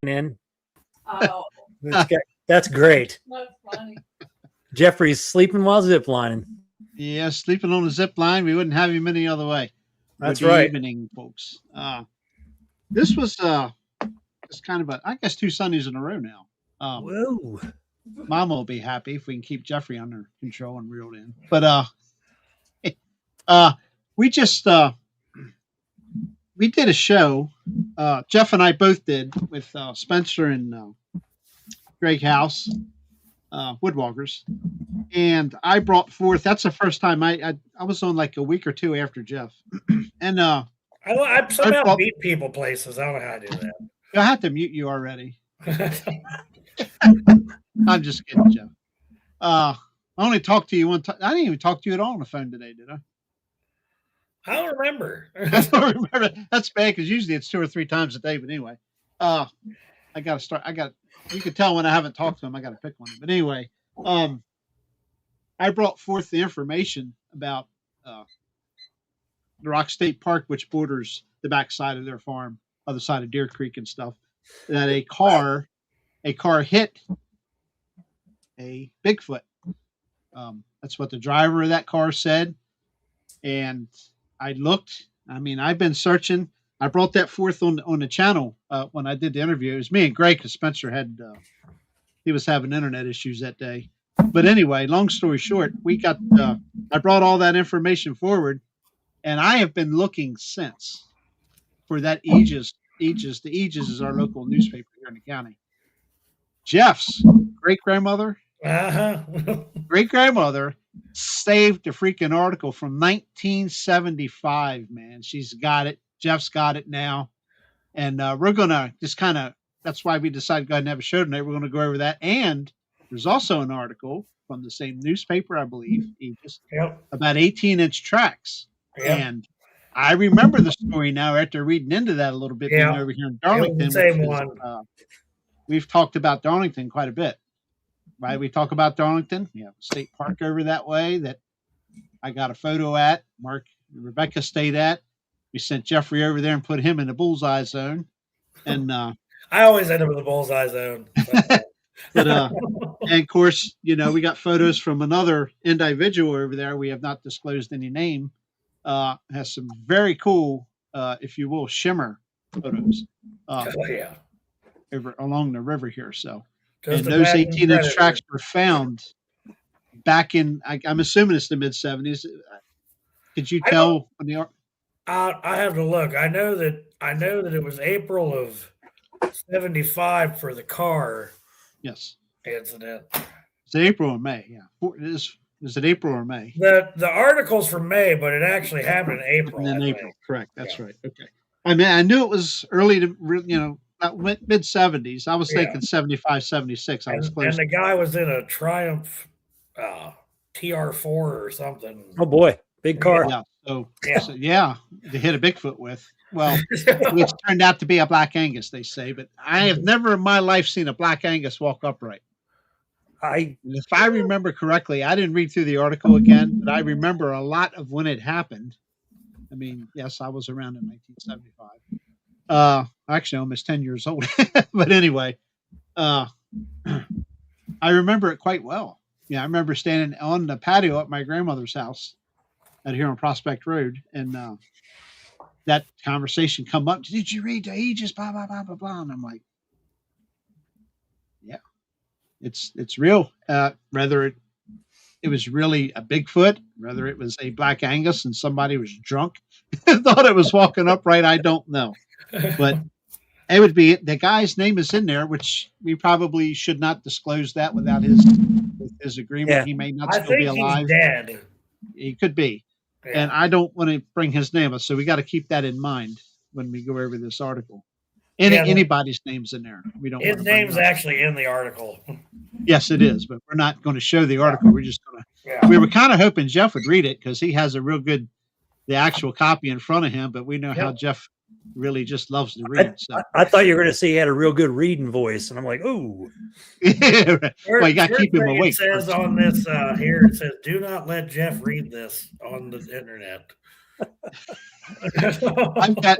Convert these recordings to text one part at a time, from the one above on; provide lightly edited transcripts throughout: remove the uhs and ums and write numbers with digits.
in. Oh, That's great. that's funny. Jeffrey's sleeping while ziplining. Yeah, sleeping on a zip line. We wouldn't have him any other way. That's Good right. evening, folks. This was just kind of I guess 2 Sundays in a row now. Whoa. Mama will be happy if we can keep Jeffrey under control and reeled in. But we just we did a show. Jeff and I both did with Spencer and Greg House, Woodwalkers, and I brought forth. That's the first time I was on like a week or 2 after Jeff, and I somehow beat people places. I don't know how to do that. I had to mute you already. I'm just kidding, Jeff. I only talked to you one time. I didn't even talk to you at all on the phone today, did I? I don't remember. I don't remember. That's bad because usually it's 2 or 3 times a day. But anyway, I got to start. You can tell when I haven't talked to him. I got to pick one. But anyway, I brought forth the information about the Rock State Park, which borders the backside of their farm, other side of Deer Creek and stuff. That a car hit a Bigfoot. That's what the driver of that car said. And I looked. I mean, I've been searching. I brought that forth on the channel when I did the interview. It was me and Greg because Spencer he was having internet issues that day. But anyway, long story short, I brought all that information forward, and I have been looking since for that Aegis. The Aegis is our local newspaper here in the county. Jeff's great-grandmother saved the freaking article from 1975, man. She's got it. Jeff's got it now. And we're going to just kind of, that's why we decided to go ahead and have a show tonight. We're going to go over that. And there's also an article from the same newspaper, I believe, about 18-inch tracks. Yep. And I remember the story now after reading into that a little bit being over here in Darlington. Same one. We've talked about Darlington quite a bit. Right, we talk about Darlington. We have a state park over that way that I got a photo at. Mark and Rebecca stayed at. We sent Jeffrey over there and put him in the bullseye zone. And I always end up in the bullseye zone. But and of course, we got photos from another individual over there. We have not disclosed any name. Has some very cool, if you will, shimmer photos. Over along the river here. So. And those 18-inch tracks were found back in, I'm assuming it's the mid-70s. Could you tell when they are? I have to look. I know that it was April of 75 for the car. Yes. Incident. It's April or May. Yeah. Is it April or May? The article's from May, but it actually happened in April. In April, correct. That's right. Okay. I mean, I knew it was early to, mid 70s. I was thinking 75, 76. I was close. And the guy was in a Triumph TR4 or something. Oh boy, big car. Yeah. So to hit a Bigfoot with. Well, which turned out to be a Black Angus, they say. But I have never in my life seen a Black Angus walk upright. If I remember correctly, I didn't read through the article again, but I remember a lot of when it happened. I mean, yes, I was around in 1975. Actually almost 10 years old. But anyway, I remember it quite well. Yeah, I remember standing on the patio at my grandmother's house out here on Prospect Road, and that conversation come up. Did you read the Aegis? Blah, blah, blah, blah, blah. And I'm like, yeah, it's real. Whether it was really a Bigfoot, whether it was a Black Angus and somebody was drunk, thought it was walking upright, I don't know. But it would be, the guy's name is in there, which we probably should not disclose that without his agreement. Yeah. He may not still be alive. He's dead. He could be. Yeah. And I don't want to bring his name up, so we got to keep that in mind when we go over this article. Anybody's name's in there. We don't. His name's actually in the article. Yes, it is, but we're not going to show the article. We're just going to. Yeah. We were kind of hoping Jeff would read it because he has a real good, the actual copy in front of him. But we know how Jeff really just loves to read. I thought you were going to say he had a real good reading voice, and I'm like, ooh. Well, you got to keep him awake. It says on this here, it says, "Do not let Jeff read this on the internet."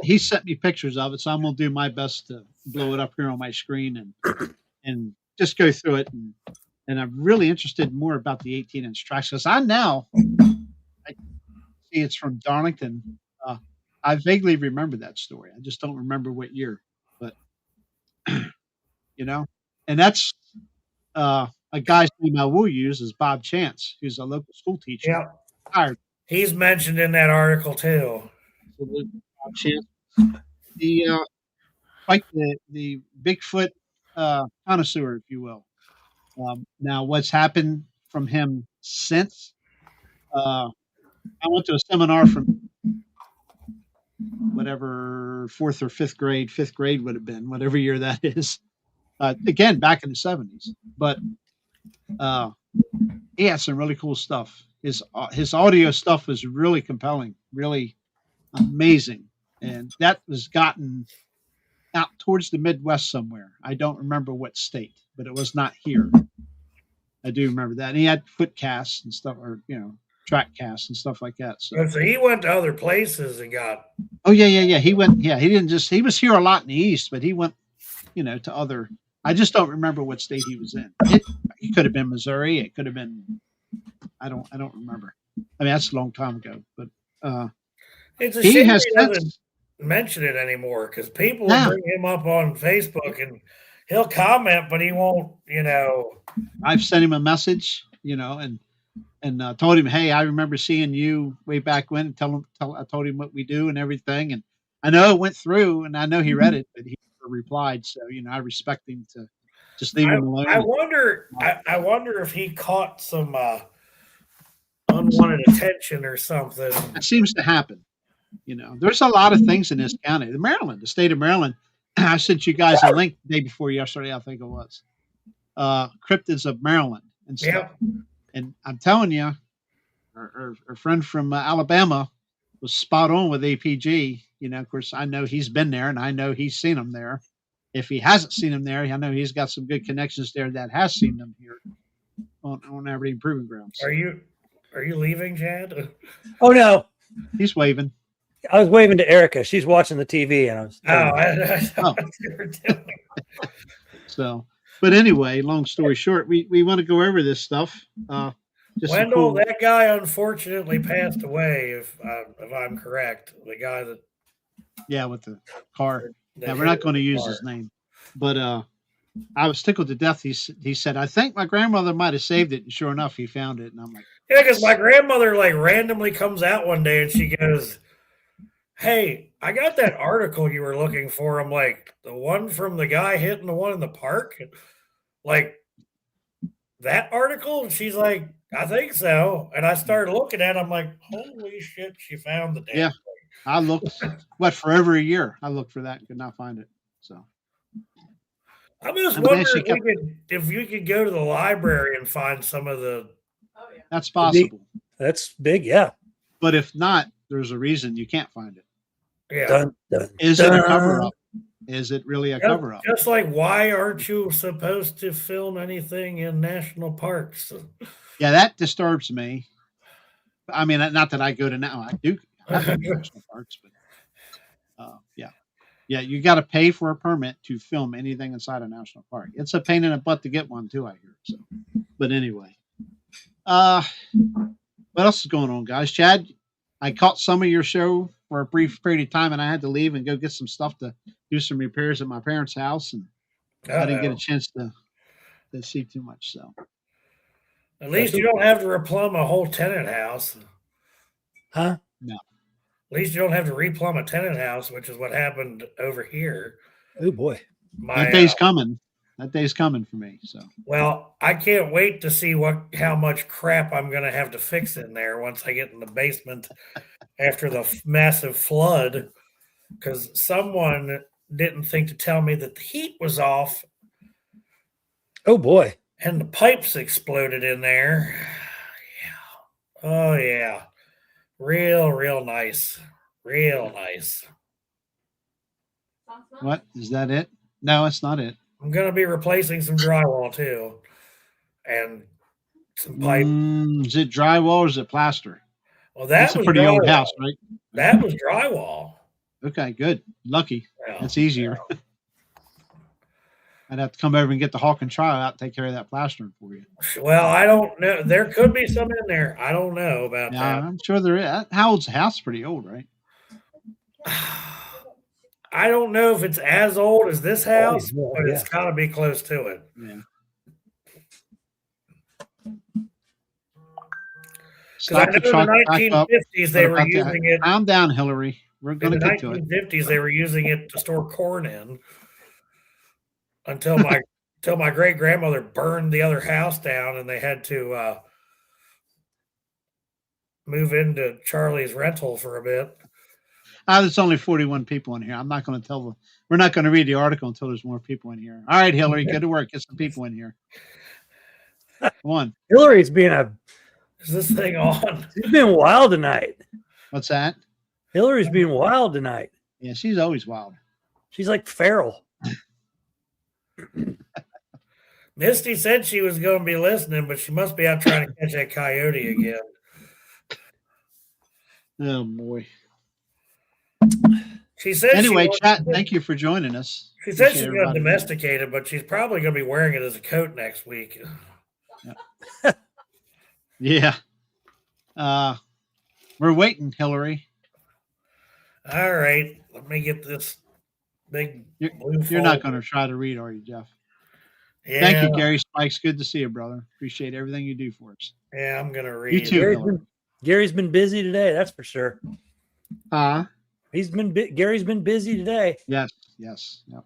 He sent me pictures of it, so I'm gonna do my best to blow it up here on my screen and just go through it. And I'm really interested more about the 18-inch tracks because I see it's from Darlington. I vaguely remember that story. I just don't remember what year, but and that's a guy's name I will use is Bob Chance, who's a local school teacher. Yeah, Retired. he's mentioned in that article too. Bob Chance, the Bigfoot connoisseur, if you will. Now, what's happened from him since? I went to a seminar from whatever fourth or fifth grade would have been, whatever year that is. Again, back in the 70s. But he had some really cool stuff. His audio stuff was really compelling, really amazing. And that was gotten out towards the Midwest somewhere. I don't remember what state, but it was not here. I do remember that. And he had foot casts and stuff, or track casts and stuff like that. So he went to other places and got. Oh yeah. He went. Yeah, he didn't just. He was here a lot in the East, but he went, to other. I just don't remember what state he was in. It could have been Missouri. It could have been. I don't remember. I mean, that's a long time ago. But it's a shame he doesn't mention it anymore because people will bring him up on Facebook and he'll comment, but he won't. I've sent him a message, and told him, hey, I remember seeing you way back when. I told him what we do and everything, and I know it went through, and I know he read it, but he never replied. So I respect him to just leave him alone. I wonder if he caught some unwanted attention or something. It seems to happen. There's a lot of things in this county, the state of Maryland. I sent you guys a link the day before yesterday, I think it was. Cryptids of Maryland and stuff. Yep. And I'm telling you, our friend from Alabama was spot on with APG. Of course, I know he's been there, and I know he's seen them there. If he hasn't seen them there, I know he's got some good connections there that has seen them here on Aberdeen Proving Grounds. Are you leaving, Chad? Oh no, he's waving. I was waving to Erica. She's watching the TV, and I was. What you were doing. So. But anyway, long story short, we want to go over this stuff. Wendell, that guy unfortunately passed away. If I'm correct, the guy that. Yeah, with the car. Yeah, we're not going to use his name, but I was tickled to death. He said, "I think my grandmother might have saved it," and sure enough, he found it. And I'm like, "Yeah," because my grandmother randomly comes out one day and she goes, "Hey, I got that article you were looking for." I'm like, "The one from the guy hitting the one in the park?" Like, that article? And she's like, "I think so." And I started looking at it. I'm like, "Holy shit, she found the damn thing." I looked, for over a year. I looked for that and could not find it. So I just wonder if you could go to the library and find some of the. Oh, yeah. That's possible. That's big, yeah. But if not, there's a reason you can't find it. Yeah. Is it a cover-up? Is it really a cover-up? Just like, why aren't you supposed to film anything in national parks? Yeah, that disturbs me. I mean, not that I go to now. I do have to go to national parks, but yeah, you got to pay for a permit to film anything inside a national park. It's a pain in the butt to get one too, I hear. So, but anyway, what else is going on, guys? Chad, I caught some of your show for a brief period of time, and I had to leave and go get some stuff to do some repairs at my parents' house, and I didn't get a chance to see too much. So, at least you don't have to replumb a whole tenant house, huh? No. At least you don't have to replumb a tenant house, which is what happened over here. Oh boy, that day's coming. That day's coming for me. So, well, I can't wait to see how much crap I'm going to have to fix in there once I get in the basement after the massive flood, because someone didn't think to tell me that the heat was off. Oh boy, and the pipes exploded in there. Yeah. Oh yeah. Real nice. Real nice. What? Is that it? No, it's not it. I'm going to be replacing some drywall too. And some pipe. Is it drywall or is it plaster? Well, that's a pretty old house, right? That was drywall. Okay, good. Lucky. Yeah. That's easier. Yeah. I'd have to come over and get the Hawk and Trial out and take care of that plastering for you. Well, I don't know. There could be some in there. I don't know about that. I'm sure there is. How old's the house? Pretty old, right? I don't know if it's as old as this house, but it's got to be close to it. Yeah. Because I know in the 1950s they were using it. Calm down, Hillary. We're going to get to it. In the 1950s they were using it to store corn in until my great grandmother burned the other house down and they had to move into Charlie's rental for a bit. There's only 41 people in here. I'm not going to tell them. We're not going to read the article until there's more people in here. All right, Hillary, get to work. Get some people in here. Come on. Hillary's being a. Is this thing on? She's been wild tonight. What's that? Hillary's being wild tonight. Yeah, she's always wild. She's like feral. Misty said she was going to be listening, but she must be out trying to catch that coyote again. Oh, boy. She said anyway, chat, thank you for joining us. She said she's going to domesticate it, but she's probably going to be wearing it as a coat next week. Yeah. We're waiting, Hillary. All right. Let me get this big You're not going to try to read, are you, Jeff? Yeah. Thank you, Gary Spikes. Good to see you, brother. Appreciate everything you do for us. Yeah, I'm going to read. You too, Gary's been busy today, that's for sure. Gary's been busy today. Yes. Yep.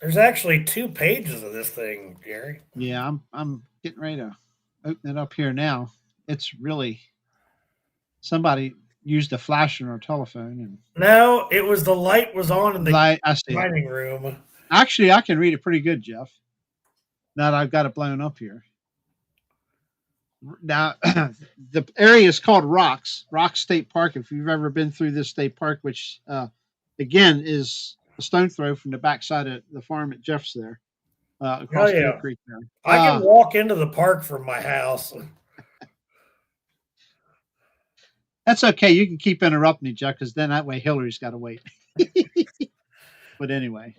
There's actually 2 pages of this thing, Gary. Yeah, I'm getting ready to open it up here now. It's really somebody used a flash on our telephone and no, it was the light was on in the dining room. Actually, I can read it pretty good, Jeff. Now that I've got it blown up here. Now, the area is called Rock State Park. If you've ever been through this state park, which again is a stone throw from the backside of the farm at Jeff's there, across the creek there. I can walk into the park from my house. That's okay. You can keep interrupting me, Jeff, because then that way Hillary's got to wait. But anyway,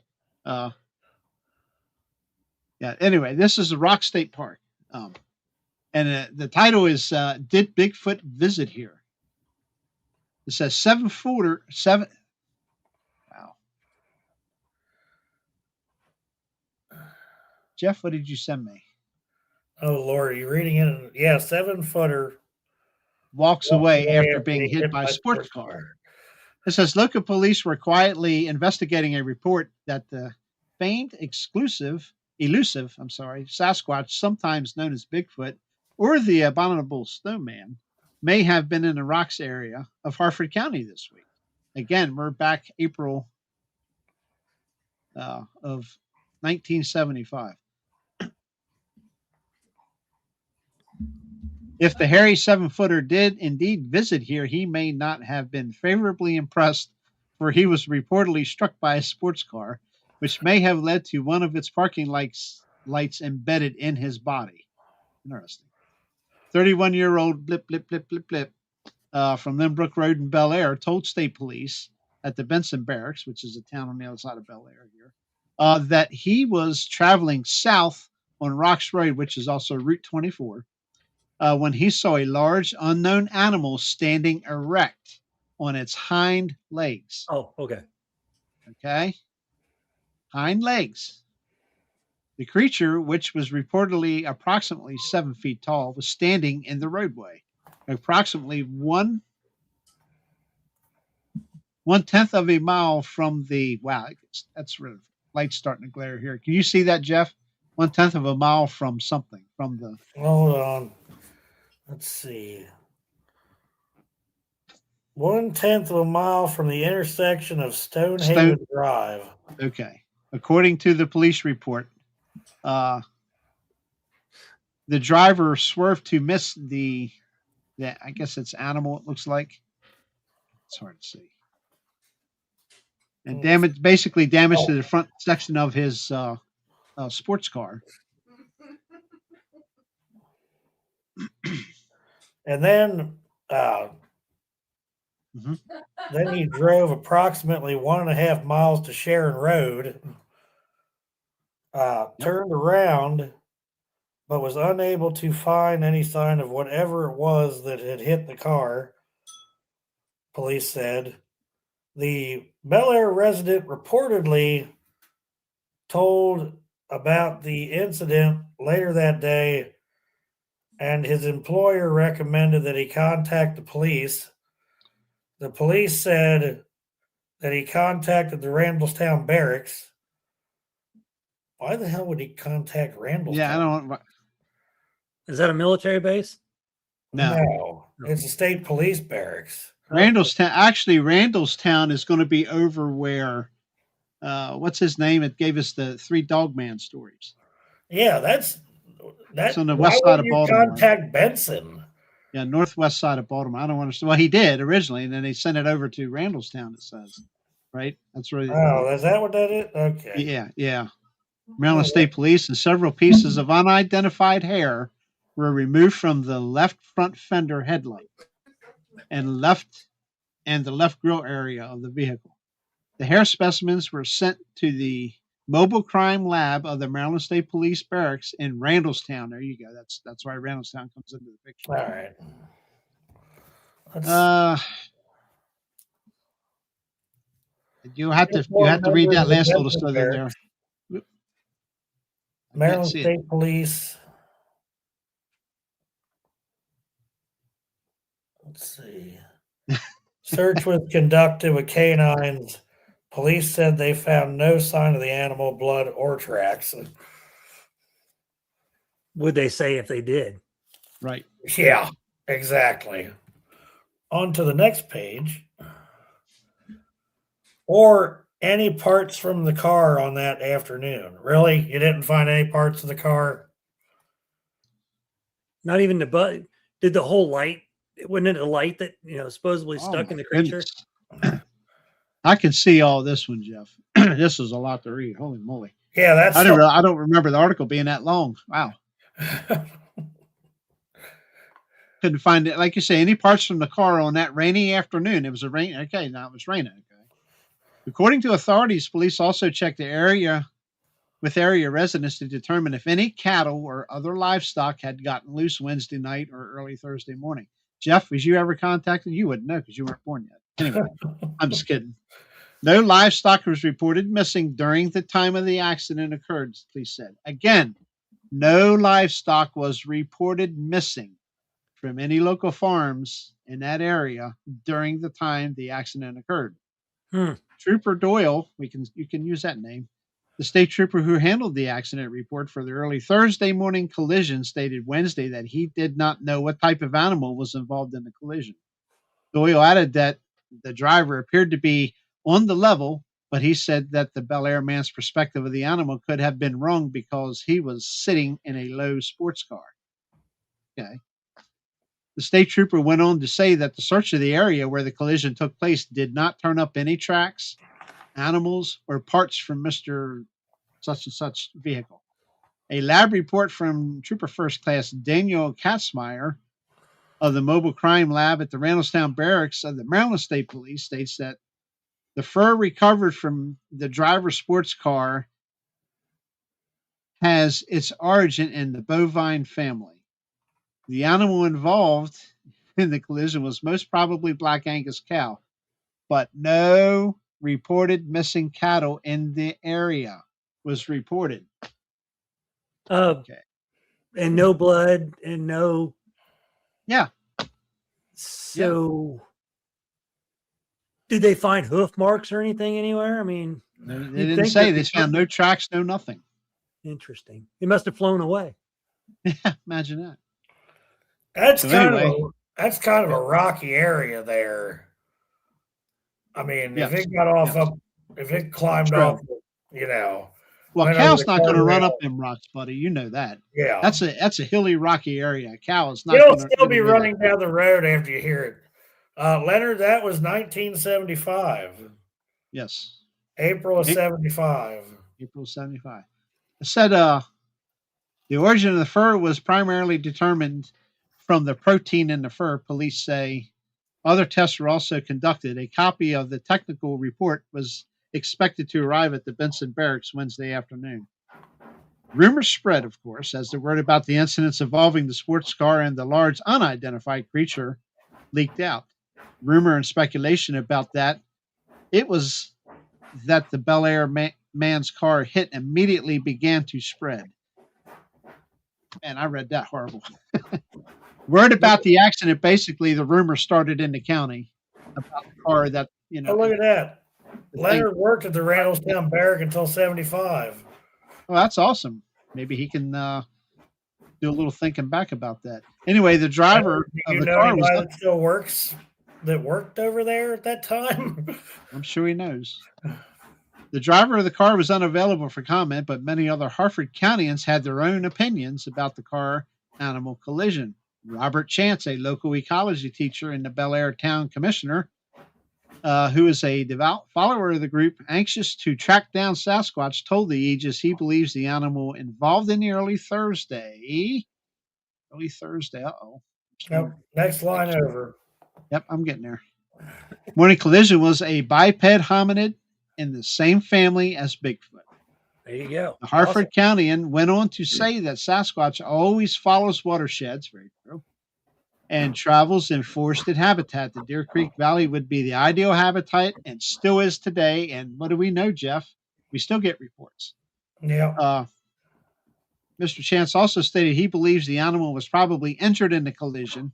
Anyway, this is the Rock State Park. And the title is Did Bigfoot Visit Here? It says 7-footer. Wow. Jeff, what did you send me? Oh, Lord, are you reading it? Yeah, 7-footer. Walks away after being hit by a sports car. It says local police were quietly investigating a report that the famed elusive Sasquatch, sometimes known as Bigfoot, or the abominable snowman, may have been in the Rocks area of Harford County this week. Again, we're back April of 1975. If the hairy 7-footer did indeed visit here, he may not have been favorably impressed, for he was reportedly struck by a sports car, which may have led to one of its parking lights embedded in his body. Interesting. 31-year-old blip from Lynbrook Road in Bel Air told state police at the Benson Barracks, which is a town on the other side of Bel Air here, that he was traveling south on Rocks Road, which is also Route 24, when he saw a large unknown animal standing erect on its hind legs. Oh, okay. Okay. Hind legs. The creature, which was reportedly approximately 7 feet tall, was standing in the roadway, approximately 1/10 of a mile from the. Wow, that's really light starting to glare here. Can you see that, Jeff? 1/10 of a mile from something from the. Hold on. Let's see. 1/10 of a mile from the intersection of Stonehaven Drive. Okay. According to the police report, the driver swerved to miss the I guess it's animal, it looks like. It's hard to see. And basically damage to the front section of his sports car. And then Mm-hmm. Then he drove approximately 1.5 miles to Sharon Road, turned around, but was unable to find any sign of whatever it was that had hit the car, police said. The Bel Air resident reportedly told about the incident later that day, and his employer recommended that he contact the police. The police said that he contacted the Randallstown barracks. Why the hell would he contact Randallstown? Yeah, I don't. Is that a military base? No, it's a state police barracks. Randallstown. Actually, Randallstown is going to be over where, what's his name? It gave us the 3 Dogman stories. Yeah, that's It's on the why west side would of you Baltimore. contact Benson? Yeah, northwest side of Baltimore. I don't understand. Well, he did originally, and then they sent it over to Randallstown. It says, right? That's where. Oh, is that what that is? Okay. Yeah. Maryland State Police and several pieces of unidentified hair were removed from the left front fender headlight and the left grill area of the vehicle. The hair specimens were sent to the mobile crime lab of the Maryland State Police Barracks in Randallstown. There you go. That's why Randallstown comes into the picture. All right. You have to read that last little stuff in there. Maryland State Police. Let's see. Search was conducted with canines. Police said they found no sign of the animal, blood, or tracks. Would they say if they did? Right. Yeah, exactly. On to the next page. Or any parts from the car on that afternoon. Really? You didn't find any parts of the car? Not even the butt. Did the whole light? Wasn't it a light that supposedly stuck in the creature? I can see all this one, Jeff. This is a lot to read. Holy moly! Yeah, that's. I don't remember the article being that long. Wow. Couldn't find it. Like you say, any parts from the car on that rainy afternoon. It was a rain. Okay, now it was raining. Okay. According to authorities, police also checked the area with area residents to determine if any cattle or other livestock had gotten loose Wednesday night or early Thursday morning. Jeff, was you ever contacted? You wouldn't know because you weren't born yet. Anyway, I'm just kidding. No livestock was reported missing during the time of the accident occurred, police said. Again, no livestock was reported missing from any local farms in that area during the time the accident occurred. Trooper Doyle, you can use that name. The state trooper who handled the accident report for the early Thursday morning collision stated Wednesday that he did not know what type of animal was involved in the collision. Doyle added that the driver appeared to be on the level, but he said that the Bel Air man's perspective of the animal could have been wrong because he was sitting in a low sports car. Okay. The state trooper went on to say that the search of the area where the collision took place did not turn up any tracks, animals, or parts from Mr. such and such vehicle. A lab report from Trooper First Class Daniel Katzmeyer of the Mobile Crime Lab at the Randallstown Barracks of the Maryland State Police states that the fur recovered from the driver's sports car has its origin in the bovine family. The animal involved in the collision was most probably Black Angus cow, but no reported missing cattle in the area was reported. Okay. And no blood and no. Yeah. So, did they find hoof marks or anything anywhere? I mean, they didn't say. They found no tracks, no nothing. Interesting. It must have flown away. Yeah, imagine that. That's kind of a rocky area there. I mean, if it got off up, if it climbed off, Well, cow's not going to run up them rocks, buddy. You know that. Yeah, that's a hilly, rocky area. A cow is not. It'll still be running down the road after you hear it. Leonard, that was 1975. Yes. April of 75. April 75. I said the origin of the fur was primarily determined from the protein in the fur. Police say Other tests were also conducted. A copy of the technical report was expected to arrive at the Benson Barracks Wednesday afternoon. Rumors spread, of course, as the word about the incidents involving the sports car and the large unidentified creature leaked out. Rumor and speculation about that, it was that the Bel Air man's car hit immediately began to spread. Man, I read that horrible. Word about the accident, basically, the rumor started in the county about the car that, Oh, look at that. Leonard worked at the Randallstown Barrack until 75. Well, that's awesome. Maybe he can do a little thinking back about that. Anyway, the driver Do you of the know car was anybody that still works that worked over there at that time? I'm sure he knows. The driver of the car was unavailable for comment, but many other Harford Countyans had their own opinions about the car animal collision. Robert Chance, a local ecology teacher and the Bel Air Town Commissioner, who is a devout follower of the group, anxious to track down Sasquatch, told the Aegis he believes the animal involved in the early Thursday. Uh-oh. Nope. Next line over. Yep, I'm getting there. Morning collision was a biped hominid in the same family as Bigfoot. There you go. The Harford Countyan went on to say that Sasquatch always follows watersheds, very true, and travels in forested habitat. The Deer Creek Valley would be the ideal habitat and still is today. And what do we know, Jeff? We still get reports. Yeah. Mr. Chance also stated he believes the animal was probably injured in the collision,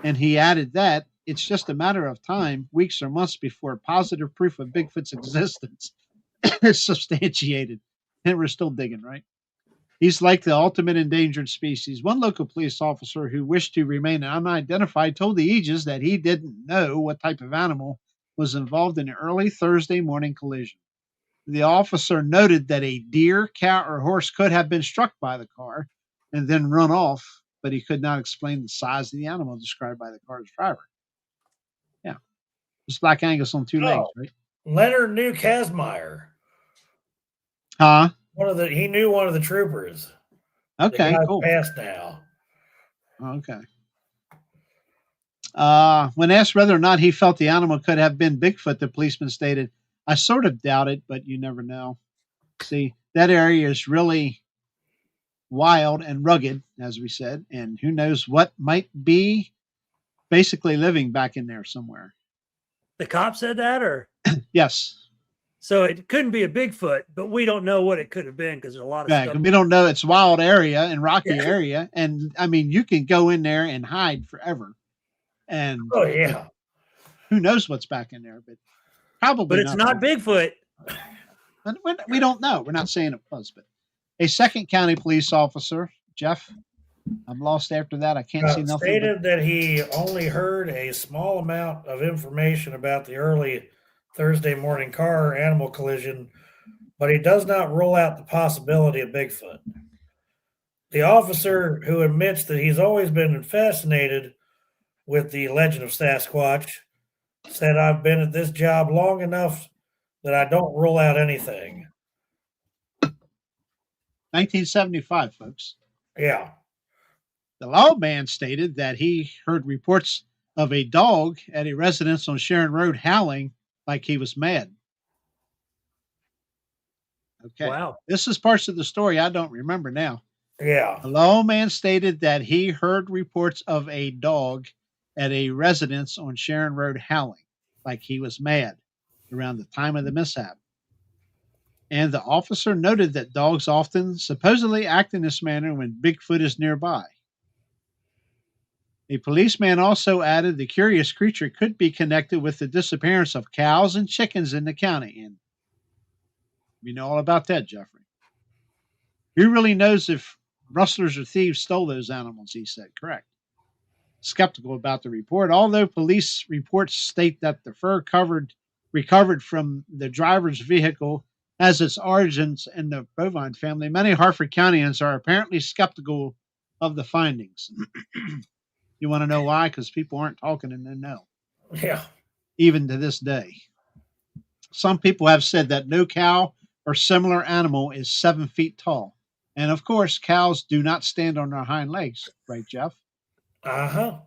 and he added that it's just a matter of time, weeks or months, before positive proof of Bigfoot's existence is substantiated. And we're still digging, right? He's like the ultimate endangered species. One local police officer who wished to remain unidentified told the Aegis that he didn't know what type of animal was involved in the early Thursday morning collision. The officer noted that a deer, cow, or horse could have been struck by the car and then run off, but he could not explain the size of the animal described by the car's driver. Yeah. It's Black Angus on two legs, right? Leonard knew Kazmaier. Huh? He knew one of the troopers. Okay, the cool. Passed now. Okay. When asked whether or not he felt the animal could have been Bigfoot, the policeman stated, "I sort of doubt it, but you never know." See, that area is really wild and rugged, as we said, and who knows what might be basically living back in there somewhere. The cop said that, or? Yes. So it couldn't be a Bigfoot, but we don't know what it could have been because there's a lot of stuff. We don't know. It's a wild area and rocky area. And I mean, you can go in there and hide forever. And who knows what's back in there, but probably. But it's not Bigfoot. But we don't know. We're not saying it was, but a second county police officer, Jeff, I'm lost after that. I can't see nothing. Stated that he only heard a small amount of information about the early Thursday morning car animal collision, but he does not rule out the possibility of Bigfoot. The officer, who admits that he's always been fascinated with the legend of Sasquatch, said, "I've been at this job long enough that I don't rule out anything." 1975, folks. Yeah. The lawman stated that he heard reports of a dog at a residence on Sharon Road howling like he was mad. Okay. Wow. This is parts of the story I don't remember now. Yeah. The lawman stated that he heard reports of a dog at a residence on Sharon Road howling like he was mad around the time of the mishap. And the officer noted that dogs often supposedly act in this manner when Bigfoot is nearby. The policeman also added the curious creature could be connected with the disappearance of cows and chickens in the county. And you know all about that, Jeffrey. Who really knows if rustlers or thieves stole those animals, he said. Correct. Skeptical about the report, although police reports state that the fur recovered from the driver's vehicle has its origins in the bovine family. Many Harford Countyans are apparently skeptical of the findings. You want to know why? Because people aren't talking and they know. Yeah. Even to this day. Some people have said that no cow or similar animal is 7 feet tall. And of course, cows do not stand on their hind legs. Right, Jeff? Uh-huh.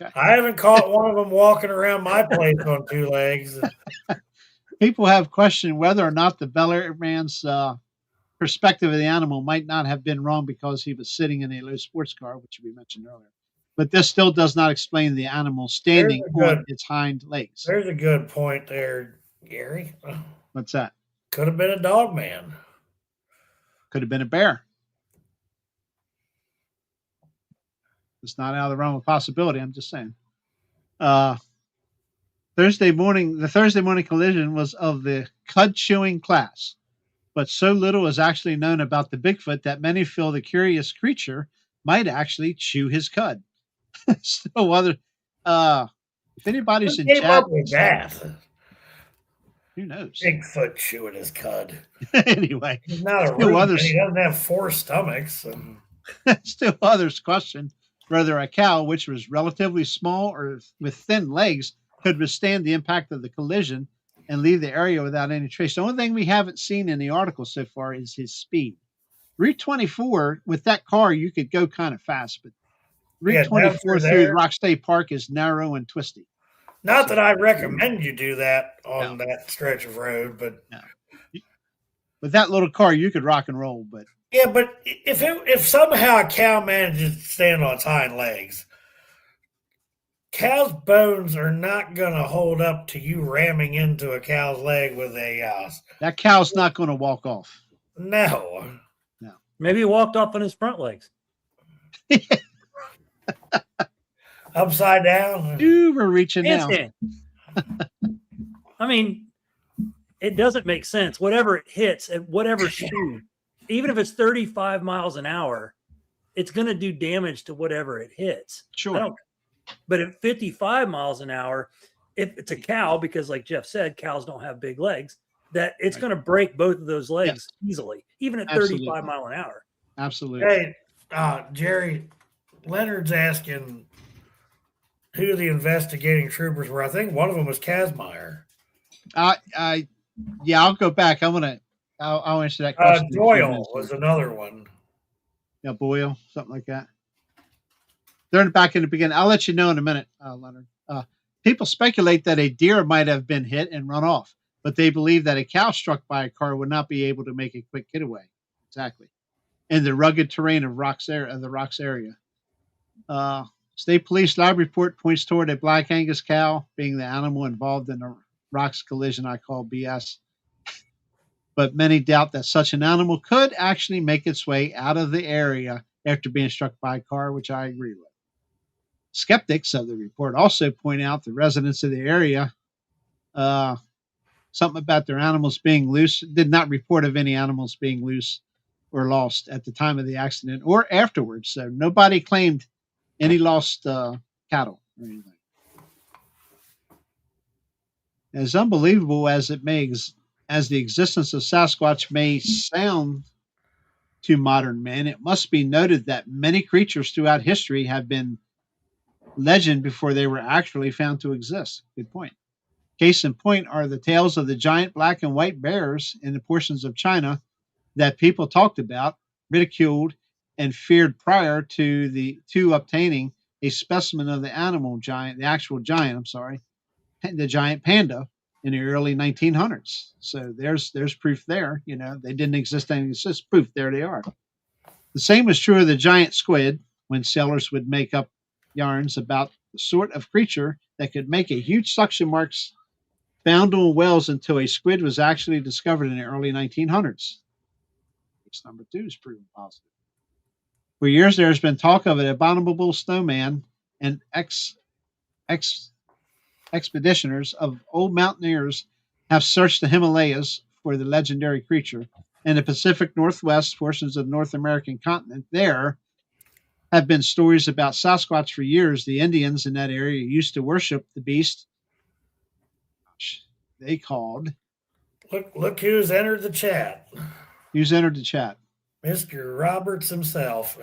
Okay. I haven't caught one of them walking around my place on two legs. People have questioned whether or not the Bel man's perspective of the animal might not have been wrong because he was sitting in a low sports car, which we mentioned earlier. But this still does not explain the animal standing on its hind legs. There's a good point there, Gary. What's that? Could have been a dog man. Could have been a bear. It's not out of the realm of possibility. I'm just saying. The Thursday morning collision was of the cud chewing class, but so little is actually known about the Bigfoot that many feel the curious creature might actually chew his cud. So other, if anybody's Who in came chat, up with that? who knows? Bigfoot chewing his cud. Anyway, He's not a still rumen. others, He doesn't have 4 stomachs. still others question whether a cow, which was relatively small or with thin legs, could withstand the impact of the collision and leave the area without any trace. The only thing we haven't seen in the article so far is his speed. Route 24, with that car, you could go kind of fast, but Route 24 through Rock State Park is narrow and twisty. Not that I recommend you do that on that stretch of road, but with that little car, you could rock and roll. But yeah, but if somehow a cow manages to stand on its hind legs, cow's bones are not going to hold up to you ramming into a cow's leg with a. That cow's not going to walk off. No. Maybe he walked off on his front legs. Upside down. Dude, we're reaching now. I mean, it doesn't make sense. Whatever it hits at whatever speed, even if it's 35 miles an hour, it's going to do damage to whatever it hits. Sure. But at 55 miles an hour, if it's a cow, because like Jeff said, cows don't have big legs, that it's going to break both of those legs easily, even at 35 mile an hour. Absolutely. Hey, Jerry, Leonard's asking who the investigating troopers were. I think one of them was Kazmaier. Yeah, I'll go back. I'll answer that question. Doyle was another one. Yeah, Boyle, something like that. They're back in the beginning. I'll let you know in a minute, Leonard. People speculate that a deer might have been hit and run off, but they believe that a cow struck by a car would not be able to make a quick getaway. Exactly. In the rugged terrain of the Rocks area. State Police lab report points toward a Black Angus cow being the animal involved in the Rocks collision I call BS. But many doubt that such an animal could actually make its way out of the area after being struck by a car, which I agree with. Skeptics of the report also point out the residents of the area, something about their animals being loose, did not report of any animals being loose or lost at the time of the accident or afterwards. So nobody claimed any lost cattle or anything. As unbelievable as as the existence of Sasquatch may sound to modern men, it must be noted that many creatures throughout history have been legend before they were actually found to exist. Good point. Case in point are the tales of the giant black and white bears in the portions of China that people talked about, ridiculed, and feared prior to obtaining a specimen of the actual giant, the giant panda in the early 1900s. So there's proof there. They didn't exist. It's just proof. There they are. The same was true of the giant squid when sailors would make up yarns about the sort of creature that could make a huge suction marks found on whales until a squid was actually discovered in the early 1900s. Case number 2 is proven positive. For years, there has been talk of an abominable snowman, and expeditioners of old mountaineers have searched the Himalayas for the legendary creature. In the Pacific Northwest portions of the North American continent, there have been stories about Sasquatch for years. The Indians in that area used to worship the beast they called. Look who's entered the chat. Who's entered the chat? Mr. Roberts himself.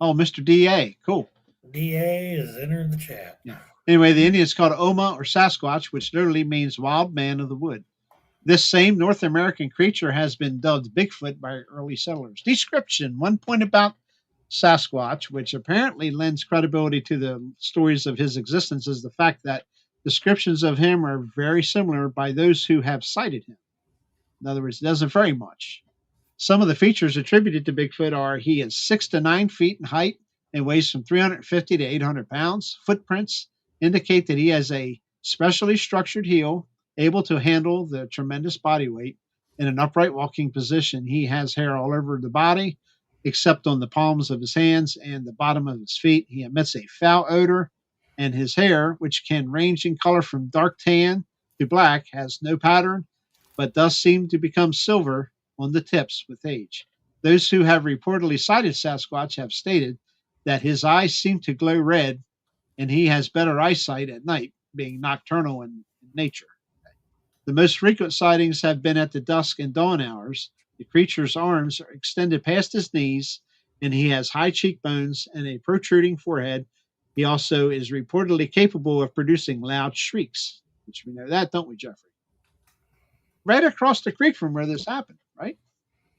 Oh, Mr. D.A. Cool. D.A. is entered the chat. Yeah. Anyway, the Indians called Oma or Sasquatch, which literally means wild man of the wood. This same North American creature has been dubbed Bigfoot by early settlers. Description. One point about Sasquatch, which apparently lends credibility to the stories of his existence, is the fact that descriptions of him are very similar by those who have cited him. In other words, it doesn't vary much. Some of the features attributed to Bigfoot are he is 6 to 9 feet in height and weighs from 350 to 800 pounds. Footprints indicate that he has a specially structured heel, able to handle the tremendous body weight. In an upright walking position, he has hair all over the body, except on the palms of his hands and the bottom of his feet. He emits a foul odor, and his hair, which can range in color from dark tan to black, has no pattern, but does seem to become silver on the tips with age. Those who have reportedly sighted Sasquatch have stated that his eyes seem to glow red and he has better eyesight at night, being nocturnal in nature. The most frequent sightings have been at the dusk and dawn hours. The creature's arms are extended past his knees, and he has high cheekbones and a protruding forehead. He also is reportedly capable of producing loud shrieks, which we know that, don't we, Jeffrey? Right across the creek from where this happened, right?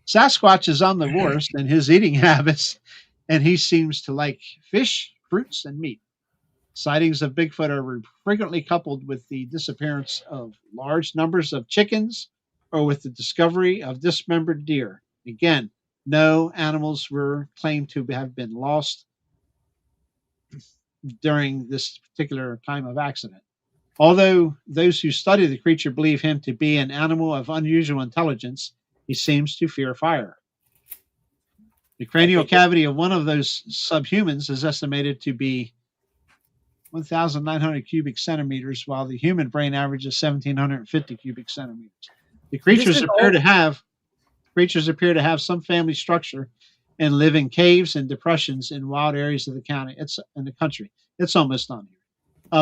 Sasquatch is omnivorous in his eating habits, and he seems to like fish, fruits, and meat. Sightings of Bigfoot are frequently coupled with the disappearance of large numbers of chickens or with the discovery of dismembered deer. Again, no animals were claimed to have been lost during this particular time of accident. Although those who study the creature believe him to be an animal of unusual intelligence, he seems to fear fire. The cranial cavity of one of those subhumans is estimated to be 1,900 cubic centimeters, while the human brain averages 1,750 cubic centimeters. The creatures appear to have some family structure and live in caves and depressions in wild areas of the county. It's in the country. It's almost done here.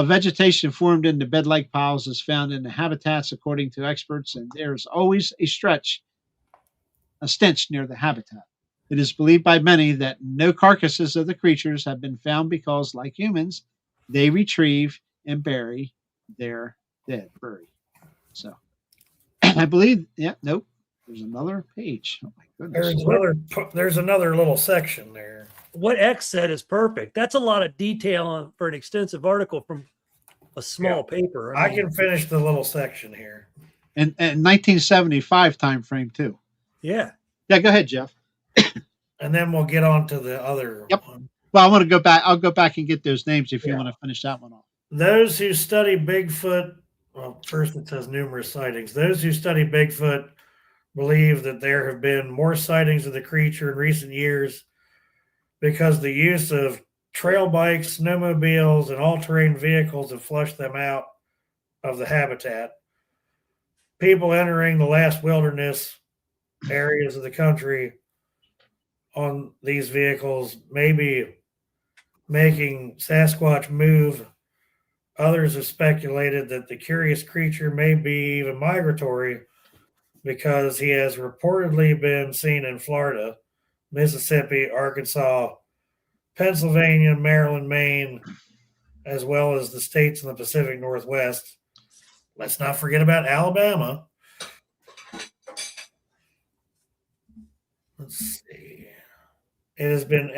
Vegetation formed into bed-like piles is found in the habitats, according to experts, and there's always a stench near the habitat. It is believed by many that no carcasses of the creatures have been found because, like humans, they retrieve and bury their dead. So, I believe, nope. There's another page. Oh my goodness. There's another little section there. What X said is perfect. That's a lot of detail for an extensive article from a small paper. I can finish the little section here. And 1975 time frame too. Yeah. Yeah, go ahead, Jeff. And then we'll get on to the other one. Well, I want to go back. I'll go back and get those names if you want to finish that one off. Those who study Bigfoot, well, first it says numerous sightings. Those who study Bigfoot believe that there have been more sightings of the creature in recent years because the use of trail bikes, snowmobiles, and all-terrain vehicles have flushed them out of the habitat. People entering the last wilderness areas of the country on these vehicles may be making Sasquatch move. Others have speculated that the curious creature may be even migratory because he has reportedly been seen in Florida, Mississippi, Arkansas, Pennsylvania, Maryland, Maine, as well as the states in the Pacific Northwest. Let's not forget about Alabama. Let's see. It has been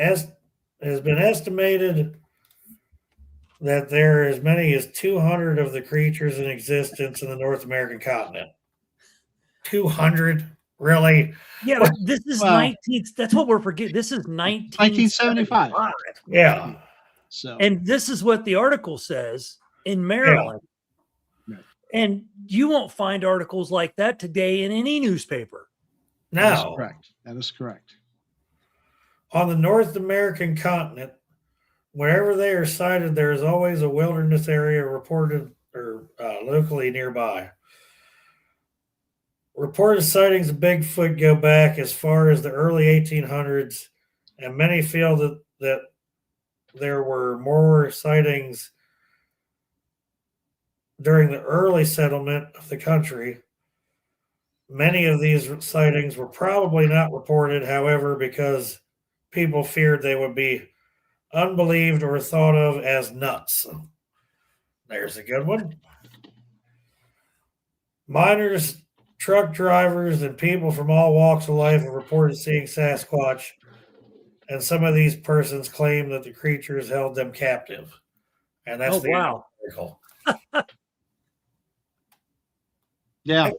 estimated that there are as many as 200 of the creatures in existence in the North American continent. 200? Really? Yeah, but this is 19th. That's what we're forgetting. This is 1975. Yeah. So, and this is what the article says in Maryland. Yeah. And you won't find articles like that today in any newspaper. No. That is correct. That is correct. On the North American continent, wherever they are sighted, there is always a wilderness area reported or locally nearby. Reported sightings of Bigfoot go back as far as the early 1800s, and many feel that there were more sightings during the early settlement of the country. Many of these sightings were probably not reported, however, because people feared they would be unbelieved or thought of as nuts. There's a good one. Miners, truck drivers, and people from all walks of life have reported seeing Sasquatch and some of these persons claim that the creatures held them captive. And that's the wow. article. Yeah.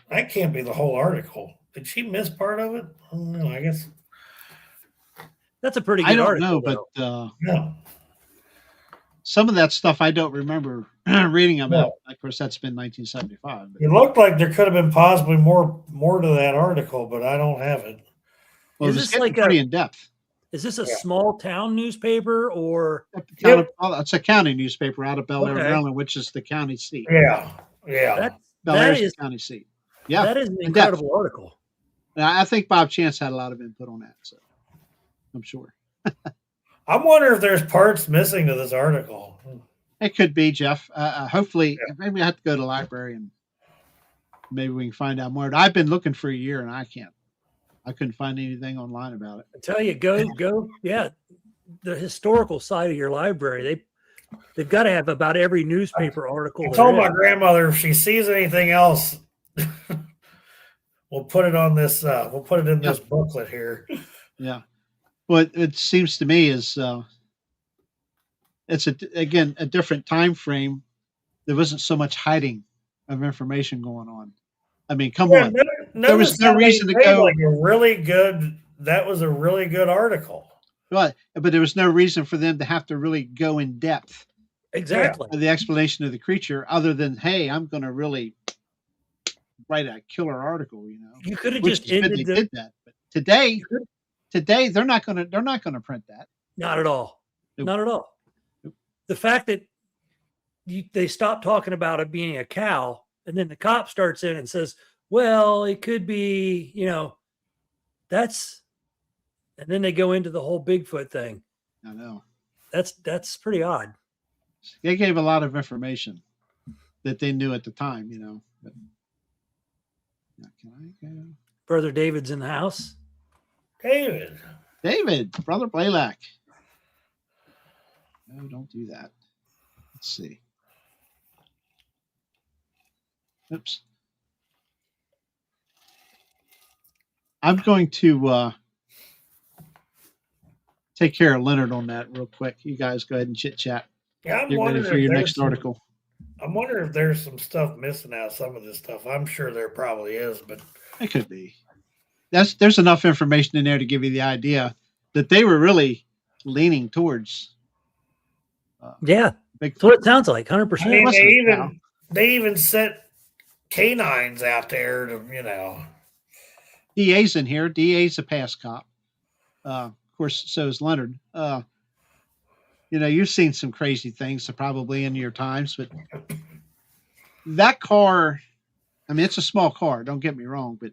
That can't be the whole article. Did she miss part of it? I don't know. I guess that's a pretty good I don't article, know, but no. some of that stuff I don't remember reading about. Of course, that's been 1975. It looked like there could have been possibly more to that article, but I don't have it. Well, is it was this like pretty in depth. Is this a small town newspaper or? It's a county newspaper out of Bel Air, Maryland, which is the county seat. Yeah. Bel Air is the county seat. Yeah, that is an incredible article. And I think Bob Chance had a lot of input on that, so I'm sure. I'm wondering if there's parts missing to this article. It could be, Jeff. Hopefully, maybe I have to go to the library and maybe we can find out more. I've been looking for a year and I couldn't find anything online about it. I tell you, go. Yeah, the historical side of your library. They've got to have about every newspaper article. I told my grandmother if she sees anything else, we'll put it on this. We'll put it in this booklet here. Yeah. What it seems to me is it's a different time frame. There wasn't so much hiding of information going on. I mean, come on. There was no reason to go. Like a really good. That was a really good article. But there was no reason for them to have to really go in depth. Exactly. The explanation of the creature, other than, hey, I'm going to really write a killer article. You could have just ended did that. But today they're not going to print that. Not at all. Nope. Not at all. Nope. The fact that they stopped talking about it being a cow, and then the cop starts in and says, well, it could be, and then they go into the whole Bigfoot thing. I know. That's pretty odd. They gave a lot of information that they knew at the time, But, can I go? Brother David's in the house. David, Brother Blaylock. No, don't do that. Let's see. Oops. I'm going to take care of Leonard on that real quick. You guys go ahead and chit chat. Yeah, I'm Get ready wondering for your next article. I'm wondering if there's some stuff missing out of some of this stuff. I'm sure there probably is, but it could be. There's enough information in there to give you the idea that they were really leaning towards. Big. That's what it sounds like. 100%. I mean, they even sent canines out there to DA's in here. DA's a past cop. Of course, so is Leonard. You've seen some crazy things probably in your times, but that car, I mean, it's a small car. Don't get me wrong, but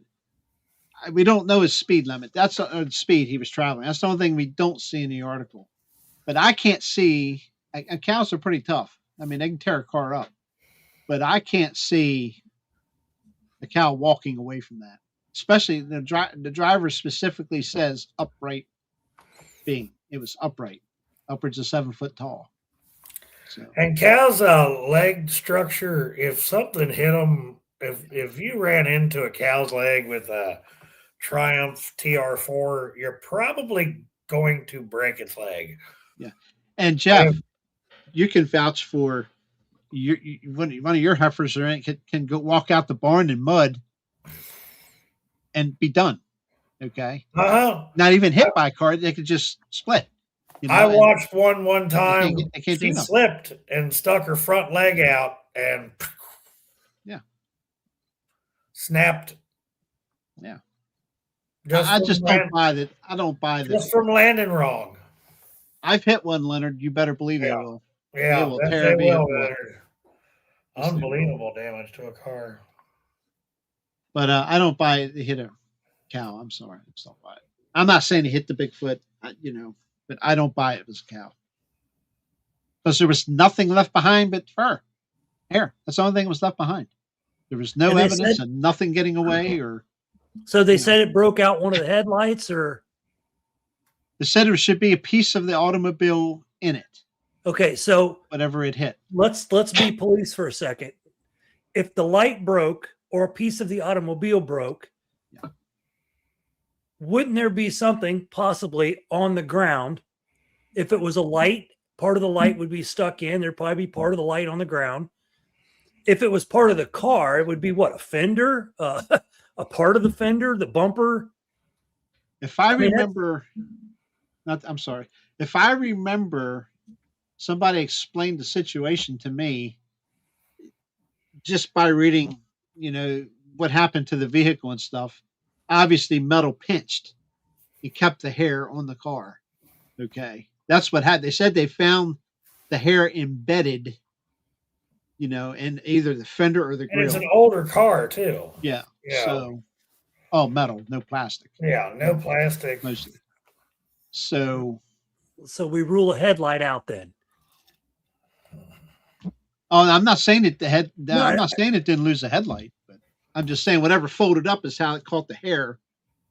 we don't know his speed limit. That's the speed he was traveling. That's the only thing we don't see in the article. But I can't see. Cows are pretty tough. I mean, they can tear a car up, but I can't see a cow walking away from that. Especially the driver specifically says upright being. It was upright, upwards of 7 foot tall. So. And cows' leg structure, if something hit them, if you ran into a cow's leg with a Triumph TR4, you're probably going to break its leg. Yeah. And Jeff, you can vouch for one of your heifers can go walk out the barn in mud and be done. Okay. Not even hit by a car. They could just split. I watched one time. She slipped and stuck her front leg out and snapped. Yeah. I just don't buy that. I don't buy that. Just from landing wrong. I've hit one, Leonard. You better believe it will. Yeah, it will tear me up. Unbelievable damage to a car. But I don't buy it. They hit a cow. I'm sorry. I just don't buy it. I'm not saying he hit the Bigfoot, but I don't buy it as a cow. Because there was nothing left behind but fur. Hair. That's the only thing that was left behind. There was no evidence of nothing getting away or. So they said it broke out one of the headlights or. They said there should be a piece of the automobile in it. Okay, so whatever it hit. Let's be police for a second. If the light broke or a piece of the automobile broke, wouldn't there be something possibly on the ground? If it was a light, part of the light would be stuck in. There'd probably be part of the light on the ground. If it was part of the car, it would be what, a fender, a part of the fender, the bumper. If I remember, I'm sorry. If I remember, somebody explained the situation to me just by reading, what happened to the vehicle and stuff. Obviously, metal pinched. It kept the hair on the car. Okay, that's what happened. They said they found the hair embedded, in either the fender or the grill. And it's an older car too. Yeah. Yeah. So, metal, no plastic. Yeah, no plastic. Mostly. So we rule a headlight out then. Oh, I'm not saying it I'm not saying it didn't lose a headlight, but I'm just saying whatever folded up is how it caught the hair.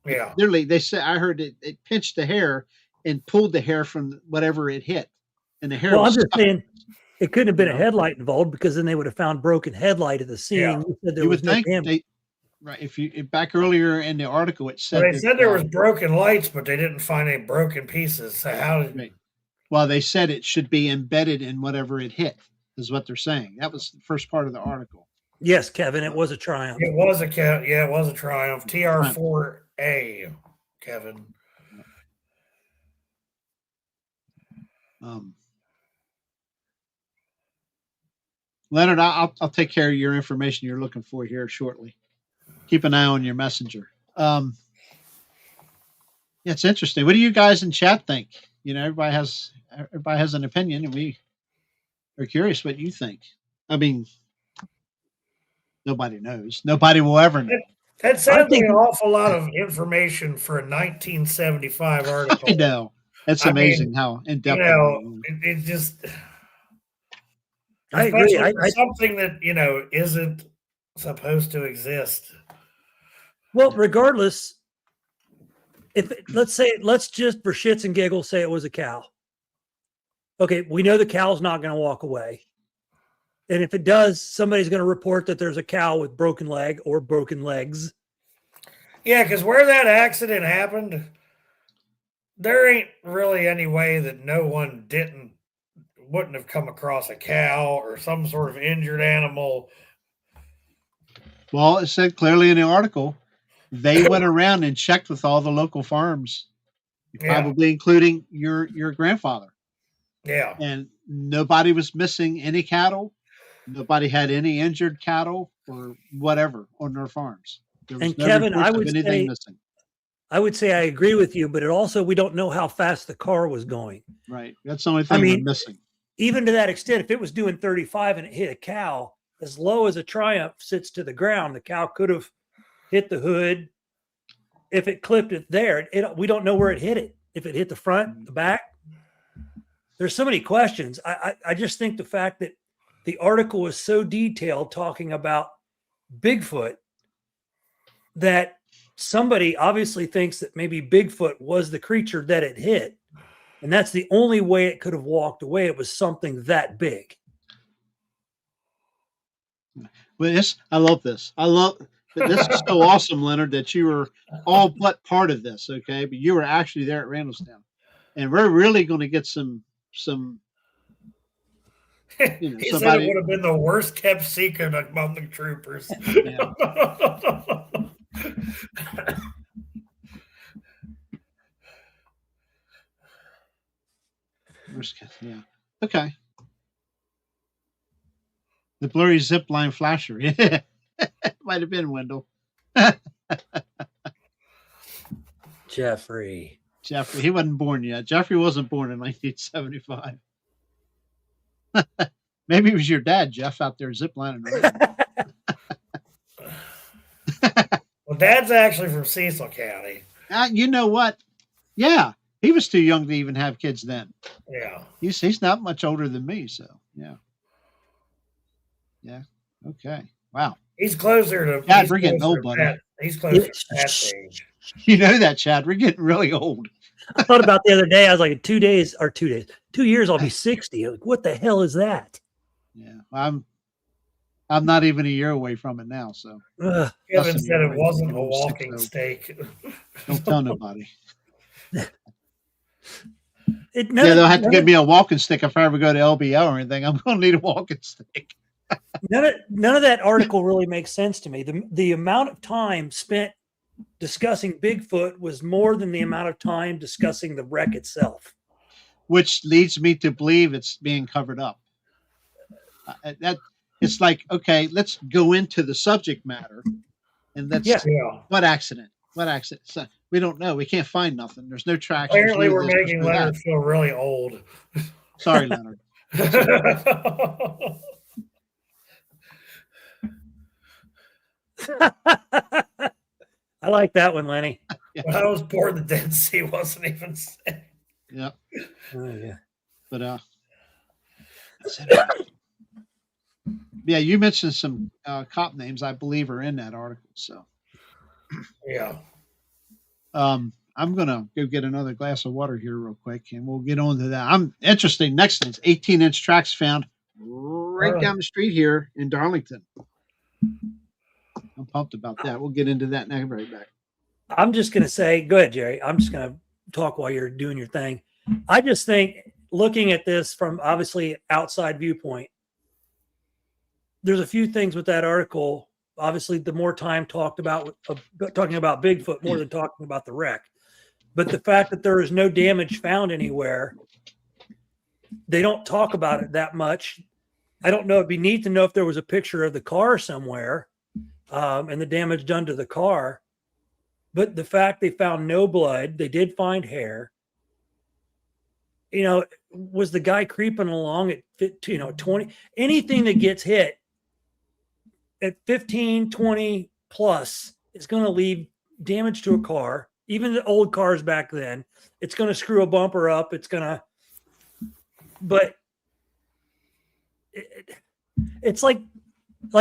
Yeah. Literally, they said I heard it pinched the hair and pulled the hair from whatever it hit, and the hair. Well, I'm just saying it couldn't have been a headlight involved because then they would have found broken headlight at the scene. Yeah. You would think right? If back earlier in the article it said they said there was broken lights, but they didn't find any broken pieces. So how did? Right. Well, they said it should be embedded in whatever it hit. Is what they're saying. That was the first part of the article. Yes, Kevin, it was a Triumph. It was a it was a Triumph TR4A, Kevin. Leonard, I'll take care of your information you're looking for here shortly. Keep an eye on your messenger. Yeah, it's interesting. What do you guys in chat think? Everybody has an opinion, and we are curious what you think. I mean, nobody knows. Nobody will ever know. That sounds like an awful lot of information for a 1975 article. I know. It's amazing how in depth. It just. I agree. Something that isn't supposed to exist. Well, regardless, let's just for shits and giggles say it was a cow. Okay, we know the cow's not going to walk away. And if it does, somebody's going to report that there's a cow with broken leg or broken legs. Yeah, because where that accident happened, there ain't really any way that no one wouldn't have come across a cow or some sort of injured animal. Well, it said clearly in the article, they went around and checked with all the local farms, probably including your grandfather. Yeah. And nobody was missing any cattle. Nobody had any injured cattle or whatever on their farms. And Kevin, I would say I agree with you, but we don't know how fast the car was going. Right. That's the only thing we're missing. Even to that extent, if it was doing 35 and it hit a cow, as low as a Triumph sits to the ground, the cow could have hit the hood. If it clipped it there, we don't know where it hit it. If it hit the front, the back. There's so many questions. I just think the fact that the article is so detailed talking about Bigfoot that somebody obviously thinks that maybe Bigfoot was the creature that it hit. And that's the only way it could have walked away. It was something that big. Well, I love this. This is so awesome, Leonard, that you were all but part of this. Okay. But you were actually there at Randallstown, and we're really going to get some he said it would have been the worst kept secret among the troopers. Yeah. Yeah. Okay. The blurry zip line flasher. Yeah. Might have been Wendell. Jeffrey. He wasn't born yet. Jeffrey wasn't born in 1975. Maybe it was your dad, Jeff, out there ziplining. Well, Dad's actually from Cecil County. You know what? Yeah, he was too young to even have kids then. Yeah, he's not much older than me, so yeah. Okay. Wow. He's closer to. Chad, we're getting old, buddy. He's closer to Pat's age. You know that, Chad. We're getting really old. I thought about the other day. I was like, 2 years, I'll be 60. Like, what the hell is that? Yeah, I'm not even a year away from it now. So Kevin said it wasn't a walking steak. Don't tell nobody. None They'll have to get me a walking stick if I ever go to LBL or anything. I'm going to need a walking stick. none of that article really makes sense to me. The amount of time spent discussing Bigfoot was more than the amount of time discussing the wreck itself. Which leads me to believe it's being covered up. That it's like, okay, let's go into the subject matter, and that's what accident? What accident? So we don't know. We can't find nothing. There's no tracks. Apparently, we're making Leonard feel really old. Sorry, Leonard. I like that one, Lenny. When I was born, the Dead Sea wasn't even sick. Yep. Oh, yeah. But yeah, you mentioned some cop names I believe are in that article. So yeah. I'm gonna go get another glass of water here real quick, and we'll get on to that. I'm interested. Next thing, 18-inch tracks found right down the street here in Darlington. I'm pumped about that. We'll get into that next right back. I'm just gonna say, go ahead, Jerry. I'm just gonna talk while you're doing your thing. I just think, looking at this from obviously outside viewpoint, there's a few things with that article. Obviously, the more time talking about Bigfoot more than talking about the wreck. But the fact that there is no damage found anywhere, they don't talk about it that much. I don't know. It'd be neat to know if there was a picture of the car somewhere and the damage done to the car. But the fact they found no blood, they did find hair. You know, was the guy creeping along at 20? Anything that gets hit at 15, 20 plus is going to leave damage to a car. Even the old cars back then, it's going to screw a bumper up. It's going to, but it's like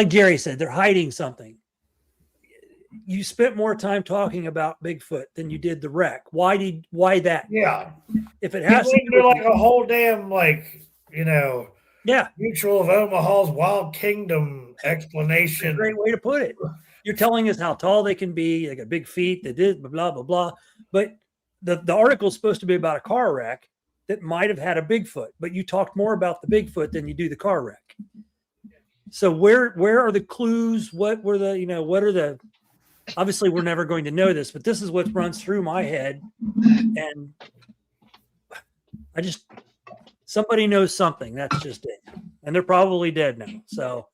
Jerry said, they're hiding something. You spent more time talking about Bigfoot than you did the wreck. Why that? Yeah. If it has to do like a whole damn, yeah, Mutual of Omaha's Wild Kingdom explanation. Great way to put it. You're telling us how tall they can be. They got big feet. They did blah, blah, blah. But the article is supposed to be about a car wreck that might have had a Bigfoot, but you talked more about the Bigfoot than you do the car wreck. So where are the clues? What were the, obviously we're never going to know this, but this is what runs through my head. And somebody knows something. That's just it. And they're probably dead now. So,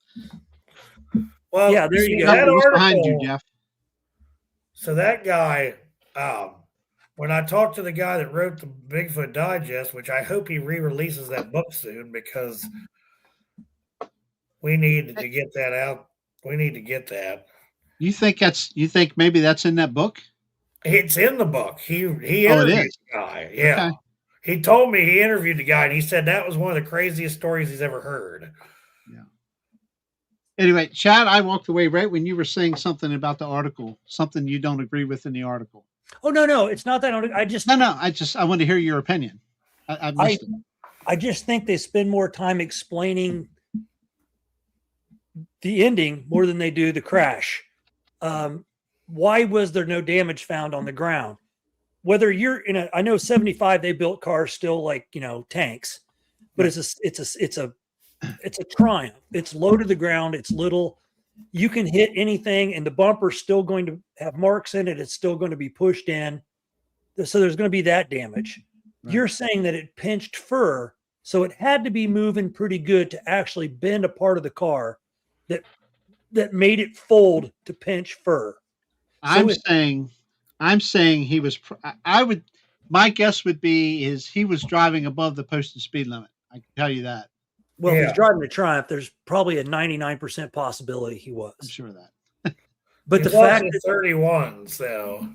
well, yeah, there you go. That article, behind you, Jeff. So that guy, when I talked to the guy that wrote the Bigfoot Digest, which I hope he re-releases that book soon, because we need to get that out. We need to get that. You think maybe that's in that book? It's in the book. He interviewed the guy. Yeah. Okay. He told me he interviewed the guy, and he said that was one of the craziest stories he's ever heard. Yeah. Anyway, Chad, I walked away right when you were saying something about the article, something you don't agree with in the article. Oh, no, it's not that. I want to hear your opinion. I just think they spend more time explaining the ending more than they do the crash. Why was there no damage found on the ground? Whether you're I know 75, they built cars still like, tanks, but it's a Triumph. It's low to the ground. It's little. You can hit anything, and the bumper's still going to have marks in it. It's still going to be pushed in. So there's going to be that damage. Right. You're saying that it pinched fur, so it had to be moving pretty good to actually bend a part of the car that made it fold to pinch fur. I'm saying he was. My guess would be he was driving above the posted speed limit. I can tell you that. Well, if he's driving a Triumph, there's probably a 99% possibility he was. I'm sure of that. But the fact that 31, so.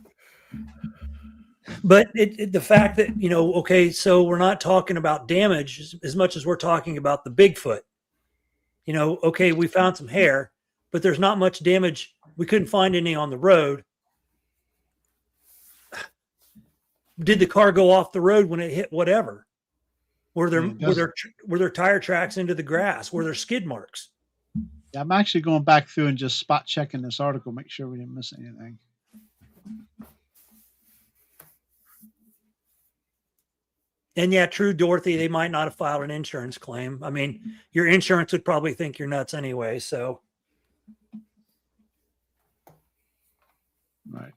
But the fact that, okay, so we're not talking about damage as much as we're talking about the Bigfoot. Okay, we found some hair, but there's not much damage. We couldn't find any on the road. Did the car go off the road when it hit whatever? Were there tire tracks into the grass? Were there skid marks? Yeah, I'm actually going back through and just spot checking this article, make sure we didn't miss anything. And yeah, true, Dorothy, they might not have filed an insurance claim. I mean, your insurance would probably think you're nuts anyway. So, Right.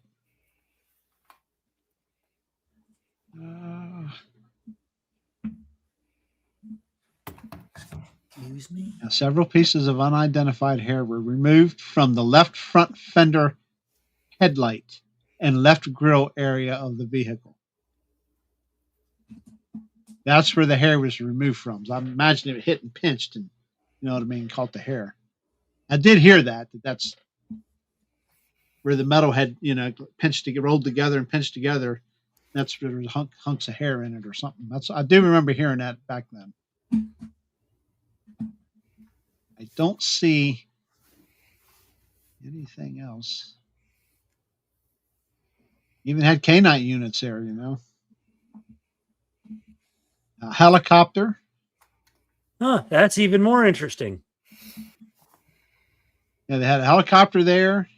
excuse me. Now, several pieces of unidentified hair were removed from the left front fender headlight and left grille area of the vehicle. That's where the hair was removed from. So I imagine it hit and pinched, and you know what I mean, caught the hair. I did hear that's where the metal had, pinched to get rolled together and pinched together. That's where there's hunks of hair in it or something. I do remember hearing that back then. I don't see anything else. Even had canine units there, A helicopter. Huh, that's even more interesting. Yeah, they had a helicopter there.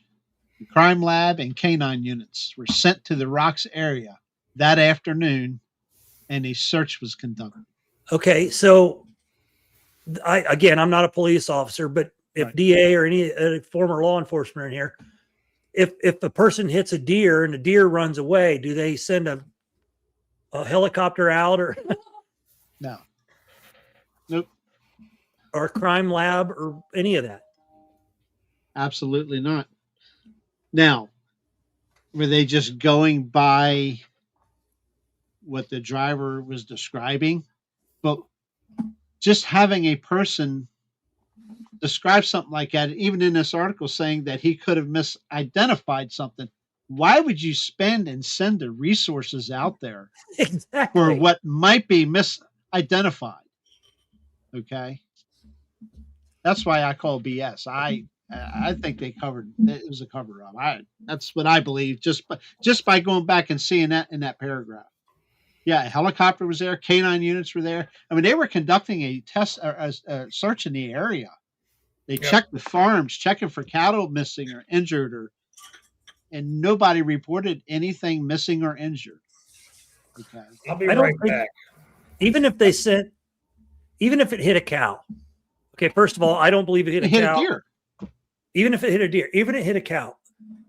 The crime lab and canine units were sent to the rocks area that afternoon, and a search was conducted. Okay, so I'm not a police officer, but if Right. DA or any former law enforcement in here, if a person hits a deer and the deer runs away, do they send a helicopter out or No. Nope. or a crime lab or any of that? Absolutely not. Now, were they just going by what the driver was describing? But just having a person describe something like that, even in this article saying that he could have misidentified something, why would you spend and send the resources out there Exactly. for what might be misidentified? Okay. That's why I call BS. I think it was a cover up. That's what I believe just by going back and seeing that in that paragraph. Yeah, a helicopter was there, canine units were there. I mean, they were conducting a test or a search in the area. They checked the farms, checking for cattle missing or injured, and nobody reported anything missing or injured. Okay. I'll be I don't right think- back. Even if it hit a cow. Okay, first of all, I don't believe it hit It a hit cow. a deer. Even if it hit a deer, even if it hit a cow,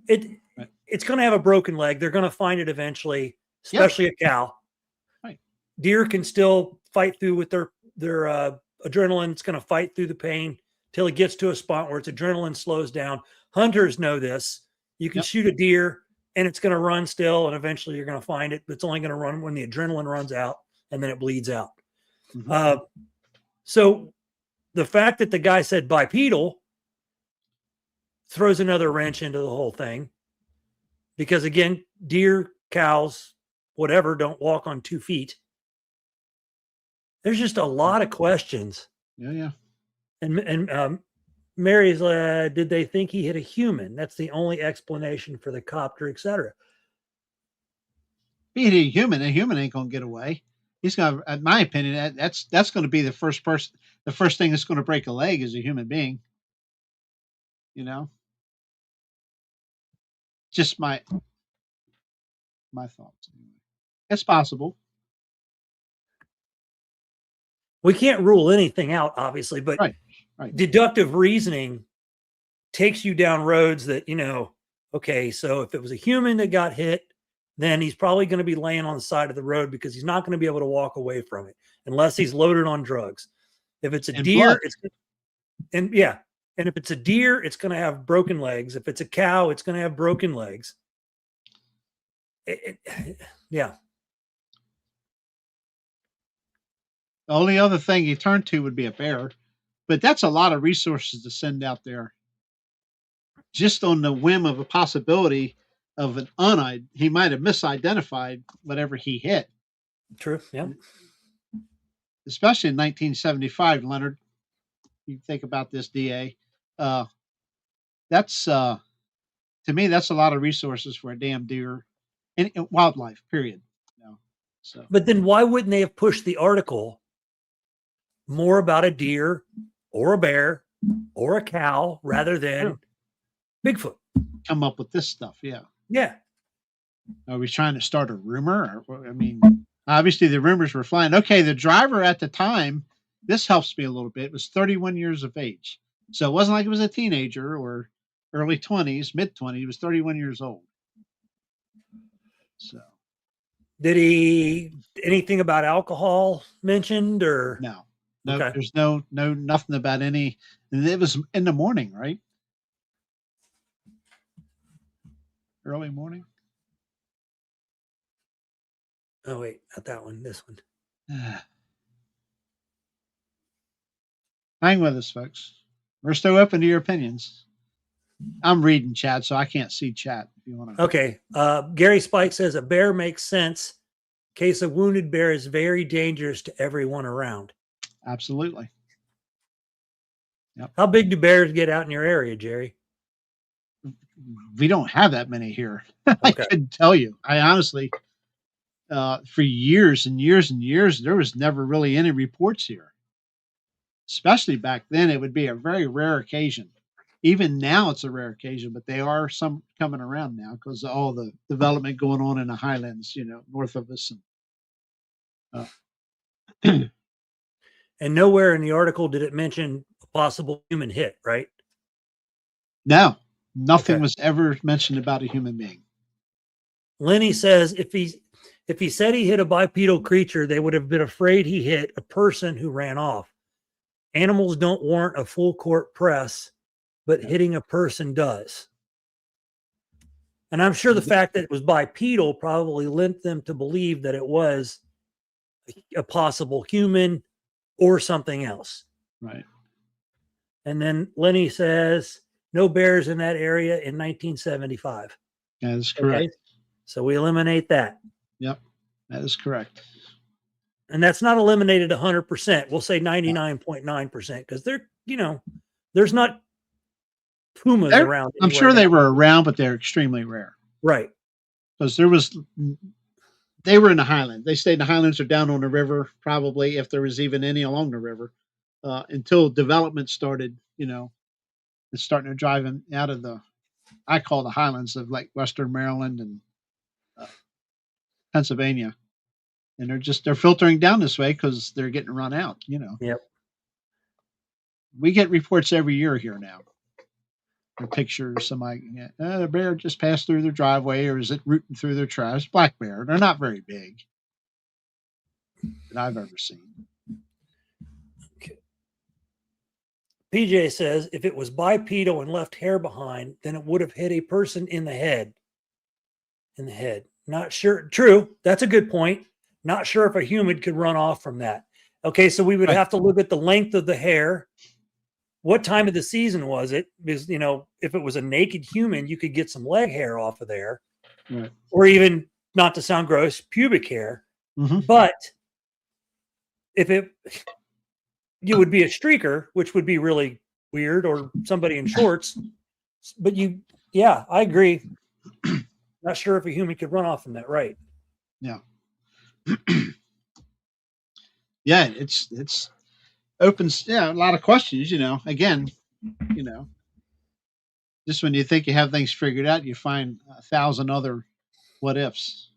it's going to have a broken leg. They're going to find it eventually, especially a cow. Right. Deer can still fight through with their adrenaline. It's going to fight through the pain till it gets to a spot where its adrenaline slows down. Hunters know this. You can shoot a deer and it's going to run still, and eventually you're going to find it. But it's only going to run when the adrenaline runs out and then it bleeds out. Mm-hmm. So the fact that the guy said bipedal throws another wrench into the whole thing, because again, deer, cows, whatever, don't walk on 2 feet. There's just a lot of questions. Yeah. And Mary's, did they think he hit a human? That's the only explanation for the copter, etc. Being a human ain't gonna get away. He's gonna, in my opinion, that's going to be the first thing that's going to break a leg is a human being. Just my thoughts. It's possible. We can't rule anything out, obviously, but Right. Deductive reasoning takes you down roads that, okay, so if it was a human that got hit, then he's probably going to be laying on the side of the road because he's not going to be able to walk away from it unless he's loaded on drugs. If it's a deer, and if it's a deer, it's going to have broken legs. If it's a cow, it's going to have broken legs. Yeah. The only other thing he turned to would be a bear, but that's a lot of resources to send out there just on the whim of a possibility of he might have misidentified whatever he hit. True. Yeah. Especially in 1975, Leonard. You think about this, DA. That's to me, that's a lot of resources for a damn deer and wildlife. Period. So, but then why wouldn't they have pushed the article more about a deer or a bear or a cow rather than Bigfoot? Come up with this stuff. Yeah. Yeah. Are we trying to start a rumor? I mean, Obviously, the rumors were flying. Okay, the driver at the time, this helps me a little bit, was 31 years of age. So it wasn't like it was a teenager or early 20s, mid 20s. He was 31 years old. So Did he anything about alcohol mentioned or no, okay? there's nothing about any. And it was in the morning, right? Early morning. Oh wait, not that one. This one. Hang with us, folks. We're still open to your opinions. I'm reading chat, so I can't see chat. If you want to. Okay. Gary Spike says a bear makes sense. Case of wounded bear is very dangerous to everyone around. Absolutely. How big do bears get out in your area, Jerry? We don't have that many here. Okay. I couldn't tell you. I honestly, for years and years and years, there was never really any reports here. Especially back then, it would be a very rare occasion. Even now, it's a rare occasion, but they are some coming around now because of all the development going on in the highlands, north of us. And nowhere in the article did it mention a possible human hit, right? No, nothing Okay. was ever mentioned about a human being. Lenny says if he said he hit a bipedal creature, they would have been afraid he hit a person who ran off. Animals don't warrant a full court press, but hitting a person does. And I'm sure the fact that it was bipedal probably lent them to believe that it was a possible human or something else. Right. And then Lenny says no bears in that area in 1975. That is correct. Okay? So we eliminate that. Yep, that is correct. And that's not eliminated 100%. We'll say 99.9% because there's not pumas around. I'm sure they were around, but they're extremely rare. Right. Because they were in the highland. They stayed in the highlands or down on the river, probably if there was even any along the river, until development started, and starting to drive them out of I call the highlands of like Western Maryland and Pennsylvania. And they're filtering down this way because they're getting run out, Yep. We get reports every year here now. Or pictures, somebody, the bear just passed through their driveway, or is it rooting through their trash? Black bear. They're not very big that I've ever seen. Okay. PJ says if it was bipedal and left hair behind, then it would have hit a person in the head. Not sure. True. That's a good point. Not sure if a human could run off from that. Okay, so we would have to look at the length of the hair. What time of the season was it? Because, if it was a naked human, you could get some leg hair off of there. Right. Or even, not to sound gross, pubic hair. Mm-hmm. But if it would be a streaker, which would be really weird, or somebody in shorts. But I agree. Not sure if a human could run off from that, right? Yeah. Yeah, it's opens a lot of questions, again, just when you think you have things figured out, you find 1,000 other what ifs.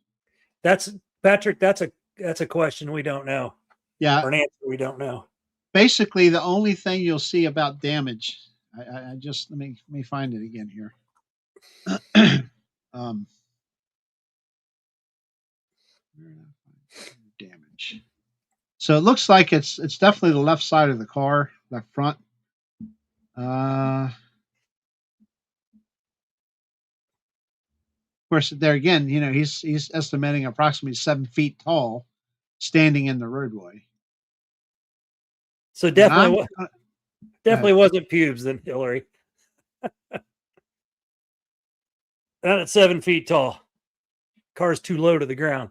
That's Patrick, that's a question we don't know. Yeah. Or an answer we don't know. Basically the only thing you'll see about damage, I just let me find it again here. Damage. So it looks like it's definitely the left side of the car, left front. Of course, there again, he's estimating approximately 7 feet tall, standing in the roadway. So definitely wasn't pubes then, Hillary. Not at 7 feet tall. Car's too low to the ground.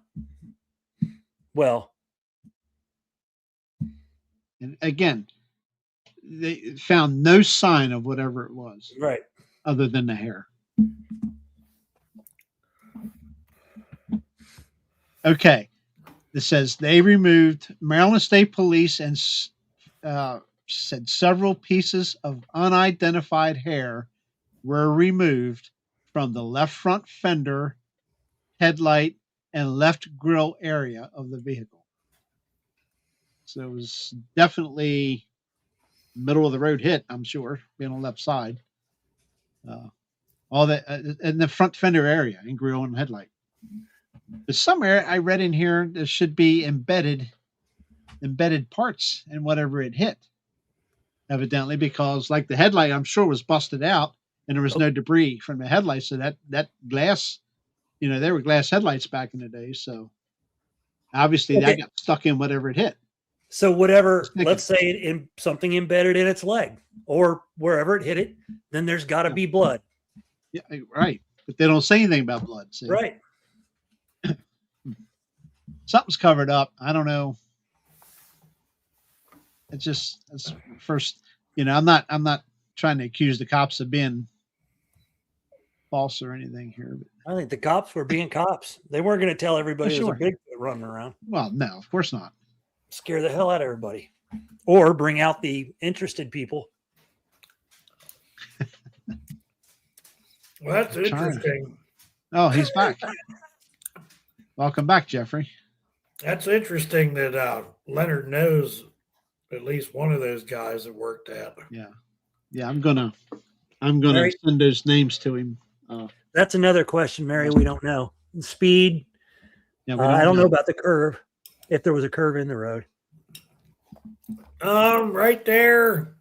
Well. And again, they found no sign of whatever it was. Right. Other than the hair. Okay. It says they removed Maryland State Police and said several pieces of unidentified hair were removed from the left front fender, headlight, and left grill area of the vehicle. So it was definitely middle of the road hit, I'm sure, being on the left side. All that in the front fender area and grill and headlight. But somewhere I read in here there should be embedded parts in whatever it hit. Evidently, because like the headlight, I'm sure was busted out and there was no debris from the headlights. So that glass, they were glass headlights back in the day. So obviously that got stuck in whatever it hit. So whatever, let's say something embedded in its leg or wherever it hit it, then there's got to be blood. Yeah, right. But they don't say anything about blood. See? Right. Something's covered up. I don't know. That's first, I'm not trying to accuse the cops of being false or anything here. But I think the cops were being cops. They weren't going to tell everybody there's a Bigfoot running around. Well, no, of course not. Scare the hell out of everybody. Or bring out the interested people. Well, that's interesting. Oh, he's back. Welcome back, Jeffrey. That's interesting that Leonard knows at least one of those guys that worked at. Yeah. I'm gonna Mary, send those names to him. That's another question, Mary. We don't know speed. Yeah, I don't know about the curve. If there was a curve in the road. Right there.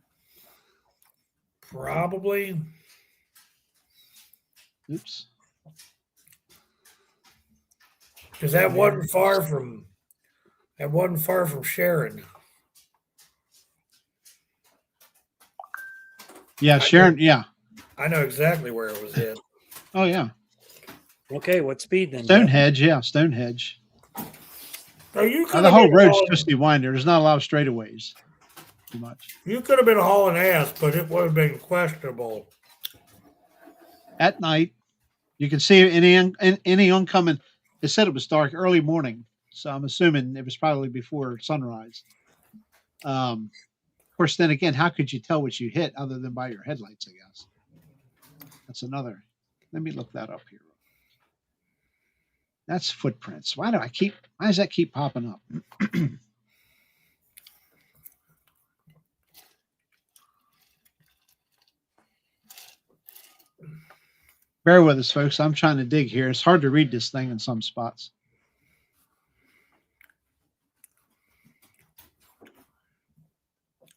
Probably. Oops. Because that wasn't far from Sharon. Yeah, Sharon. Yeah. I know exactly where it was hit. Oh yeah. Okay, what speed then? Stonehenge, yeah, Stonehenge. So the whole road's twisty winder. There's not a lot of straightaways. Too much. You could have been hauling ass, but it would have been questionable. At night, you can see any oncoming. They said it was dark, early morning, so I'm assuming it was probably before sunrise. Of course, then again, how could you tell what you hit other than by your headlights? I guess that's another. Let me look that up here. That's footprints. Why does that keep popping up? Bear with us, folks. I'm trying to dig here. It's hard to read this thing in some spots.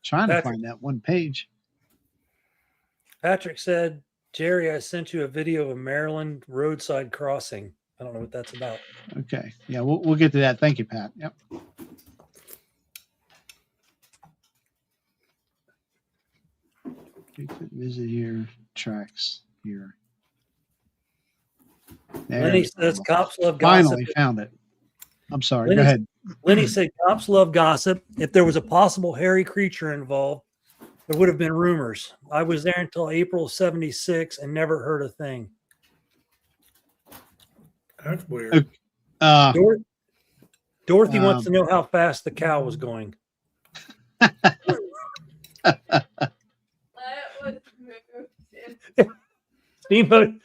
Trying to find that one page. Patrick said, Jerry, I sent you a video of a Maryland roadside crossing. I don't know what that's about. Okay. Yeah, we'll get to that. Thank you, Pat. Yep. Visit here. Tracks here. Lenny says cops love gossip. Finally found it. I'm sorry. Go ahead. Lenny said cops love gossip. If there was a possible hairy creature involved, there would have been rumors. I was there until April '76 and never heard a thing. That's weird. Dorothy wants to know how fast the cow was going.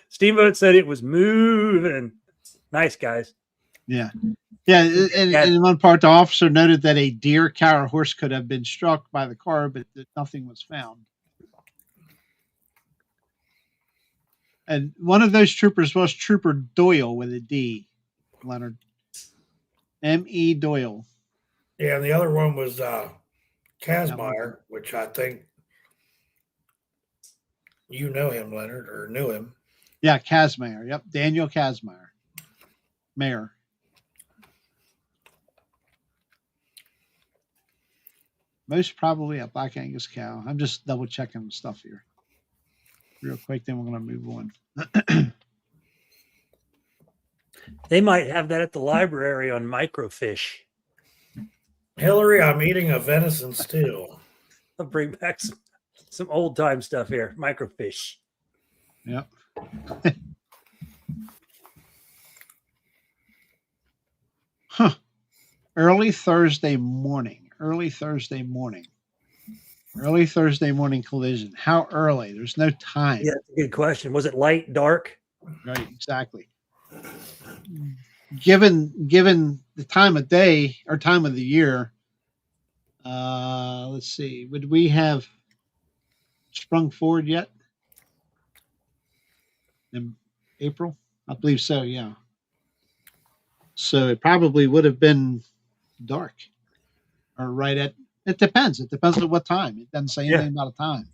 Steamboat said it was moving. Nice, guys. Yeah. Yeah. And in one part, the officer noted that a deer, cow, or horse could have been struck by the car, but that nothing was found. And one of those troopers was Trooper Doyle with a D, Leonard. M.E. Doyle. Yeah, and the other one was Kazmaier, which I think you know him, Leonard, or knew him. Yeah, Kazmaier. Yep, Daniel Kazmaier. Mayor. Most probably a Black Angus cow. I'm just double checking stuff here. Real quick, then we're going to move on. They might have that at the library on microfish. Hillary, I'm eating a venison stew. I'll bring back some old time stuff here. Microfish. Yep. Huh. Early Thursday morning collision. How early? There's no time. Yeah, that's a good question. Was it light, dark? Right, exactly. given the time of day or time of the year, let's see, would we have sprung forward yet in April? I believe so. Yeah. So it probably would have been dark or right at. It depends. It depends on what time. It doesn't say anything about a time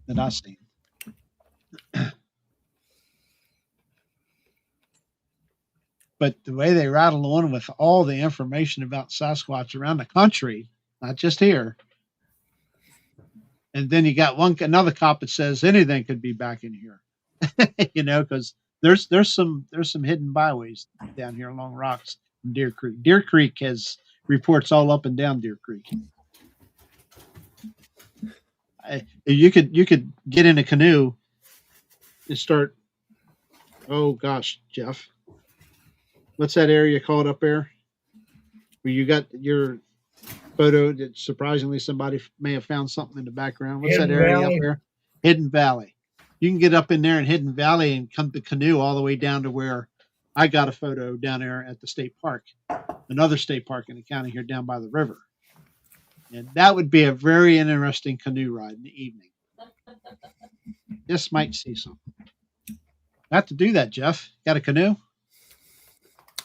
that I've seen. But the way they rattle on with all the information about Sasquatch around the country, not just here. And then you got another cop that says anything could be back in here, because there's some hidden byways down here along rocks in Deer Creek. Deer Creek has reports all up and down Deer Creek. You could get in a canoe and start. Oh gosh, Jeff, what's that area called up there where you got your photo that surprisingly somebody may have found something in the background? What's Hidden that area Valley. up there? Hidden Valley. You can get up in there in Hidden Valley and come to canoe all the way down to where I got a photo down there at the state park, another state park in the county here down by the river. And that would be a very interesting canoe ride in the evening. Just might see something. I have to do that, Jeff. Got a canoe?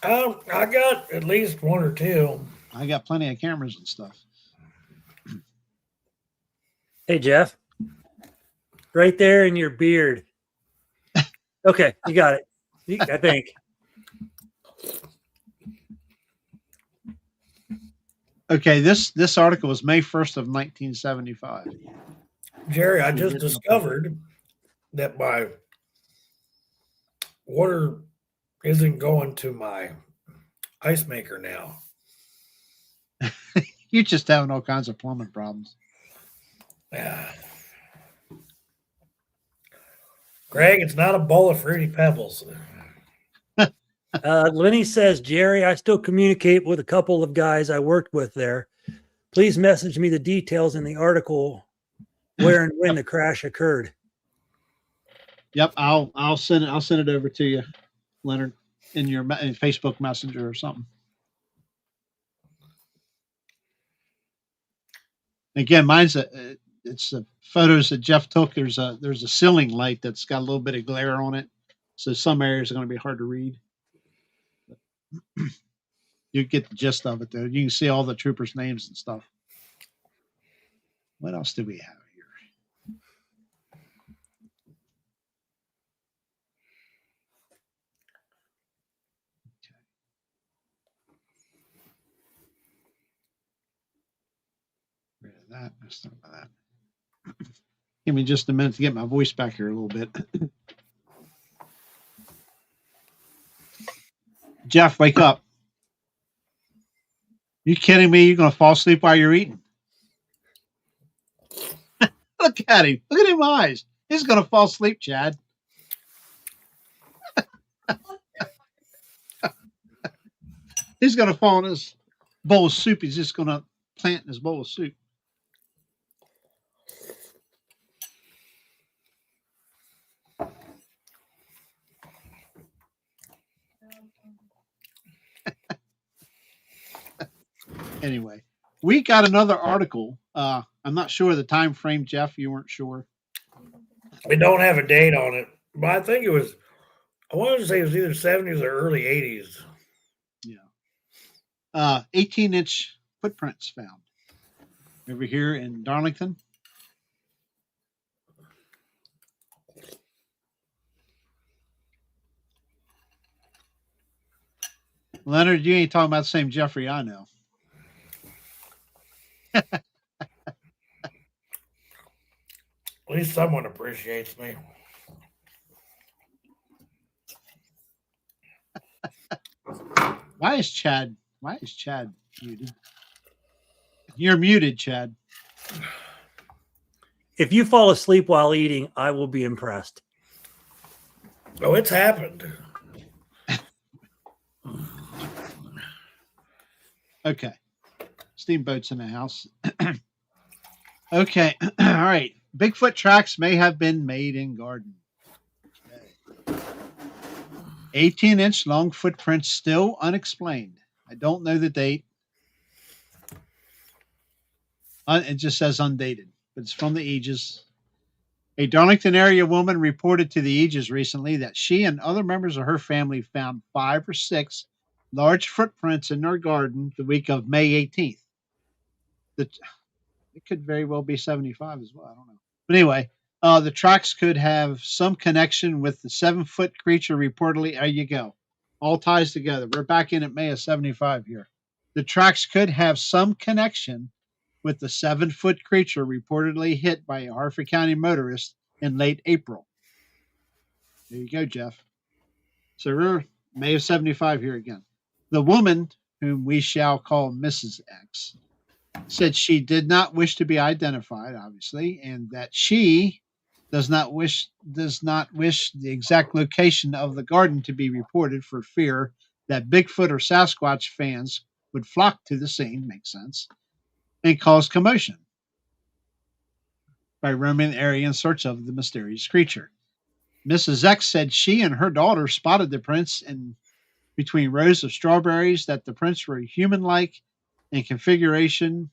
I got at least one or two. I got plenty of cameras and stuff. Hey, Jeff. Right there in your beard. Okay, you got it. I think. Okay, this article was May 1st of 1975. Jerry, I just discovered that my water isn't going to my ice maker now. You're just having all kinds of plumbing problems. Yeah. Greg, it's not a bowl of Fruity Pebbles. Lenny says, Jerry, I still communicate with a couple of guys I worked with there. Please message me the details in the article where and when the crash occurred. Yep, I'll send it over to you, Leonard, in your Facebook Messenger or something. Again, mine's it's the photos that Jeff took. There's a ceiling light that's got a little bit of glare on it, so some areas are going to be hard to read. You get the gist of it, though. You can see all the troopers' names and stuff. What else do we have here? Okay. Rid of that. Let's talk about that. Give me just a minute to get my voice back here a little bit. Jeff, wake up. You kidding me? You're going to fall asleep while you're eating? Look at him. Look at his eyes. He's going to fall asleep, Chad. He's going to fall in his bowl of soup. He's just going to plant in his bowl of soup. Anyway, we got another article. I'm not sure the time frame, Jeff. You weren't sure. We don't have a date on it, but I think I wanted to say it was either 70s or early 80s. Yeah. 18-inch footprints found over here in Darlington. Leonard, you ain't talking about the same Jeffrey I know. At least someone appreciates me. Why is Chad muted? You're muted, Chad. If you fall asleep while eating, I will be impressed. Oh, it's happened. Okay. Steamboat's in the house. Okay. All right. Bigfoot tracks may have been made in garden. Okay. 18-inch long footprints still unexplained. I don't know the date. It just says undated, but it's from the Aegis. A Darlington area woman reported to the Aegis recently that she and other members of her family found 5 or 6 large footprints in their garden the week of May 18th. It could very well be 75 as well. I don't know. But anyway, the tracks could have some connection with the 7-foot creature reportedly. There you go. All ties together. We're back in at May of 75 here. The tracks could have some connection with the 7-foot creature reportedly hit by a Harford County motorist in late April. There you go, Jeff. So we're May of 75 here again. The woman, whom we shall call Mrs. X, said she did not wish to be identified, obviously, and that she does not wish the exact location of the garden to be reported for fear that Bigfoot or Sasquatch fans would flock to the scene, makes sense, and cause commotion by roaming the area in search of the mysterious creature. Mrs. X said she and her daughter spotted the prints in between rows of strawberries, that the prints were human-like in configuration,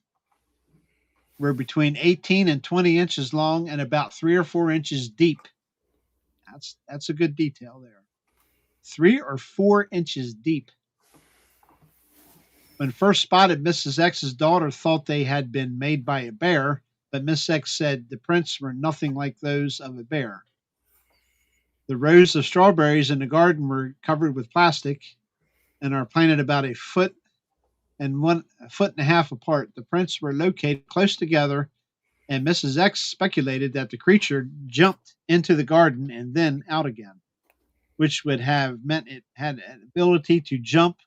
were between 18 and 20 inches long and about 3 or 4 inches deep. That's a good detail there. 3 or 4 inches deep. When first spotted, Mrs. X's daughter thought they had been made by a bear, but Miss X said the prints were nothing like those of a bear. The rows of strawberries in the garden were covered with plastic and are planted about a foot and a half apart. The prints were located close together, and Mrs. X speculated that the creature jumped into the garden and then out again, which would have meant it had an ability to jump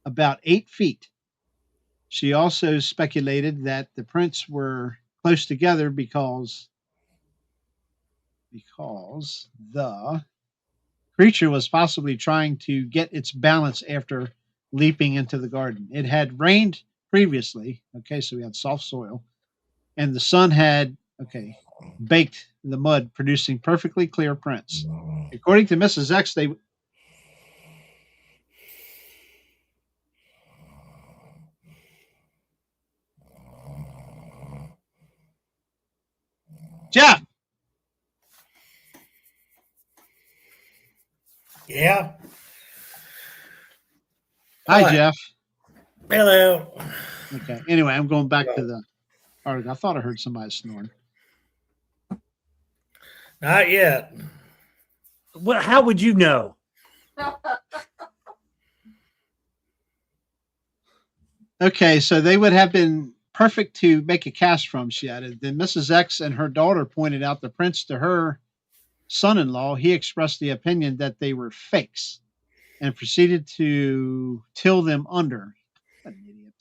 about 8 feet. She also speculated that the prints were close together because the creature was possibly trying to get its balance after leaping into the garden. It had rained previously. Okay, so we had soft soil. And the sun had, baked the mud, producing perfectly clear prints. According to Mrs. X, they... Jeff! Yeah. Hi, What? Jeff. Hello. Okay, anyway, I'm going back to the article. I thought I heard somebody snoring. Not yet. Well, how would you know? Okay, so they would have been perfect to make a cast from, she added. Then Mrs. X and her daughter pointed out the prints to her son-in-law. He expressed the opinion that they were fakes and proceeded to till them under. What an idiot.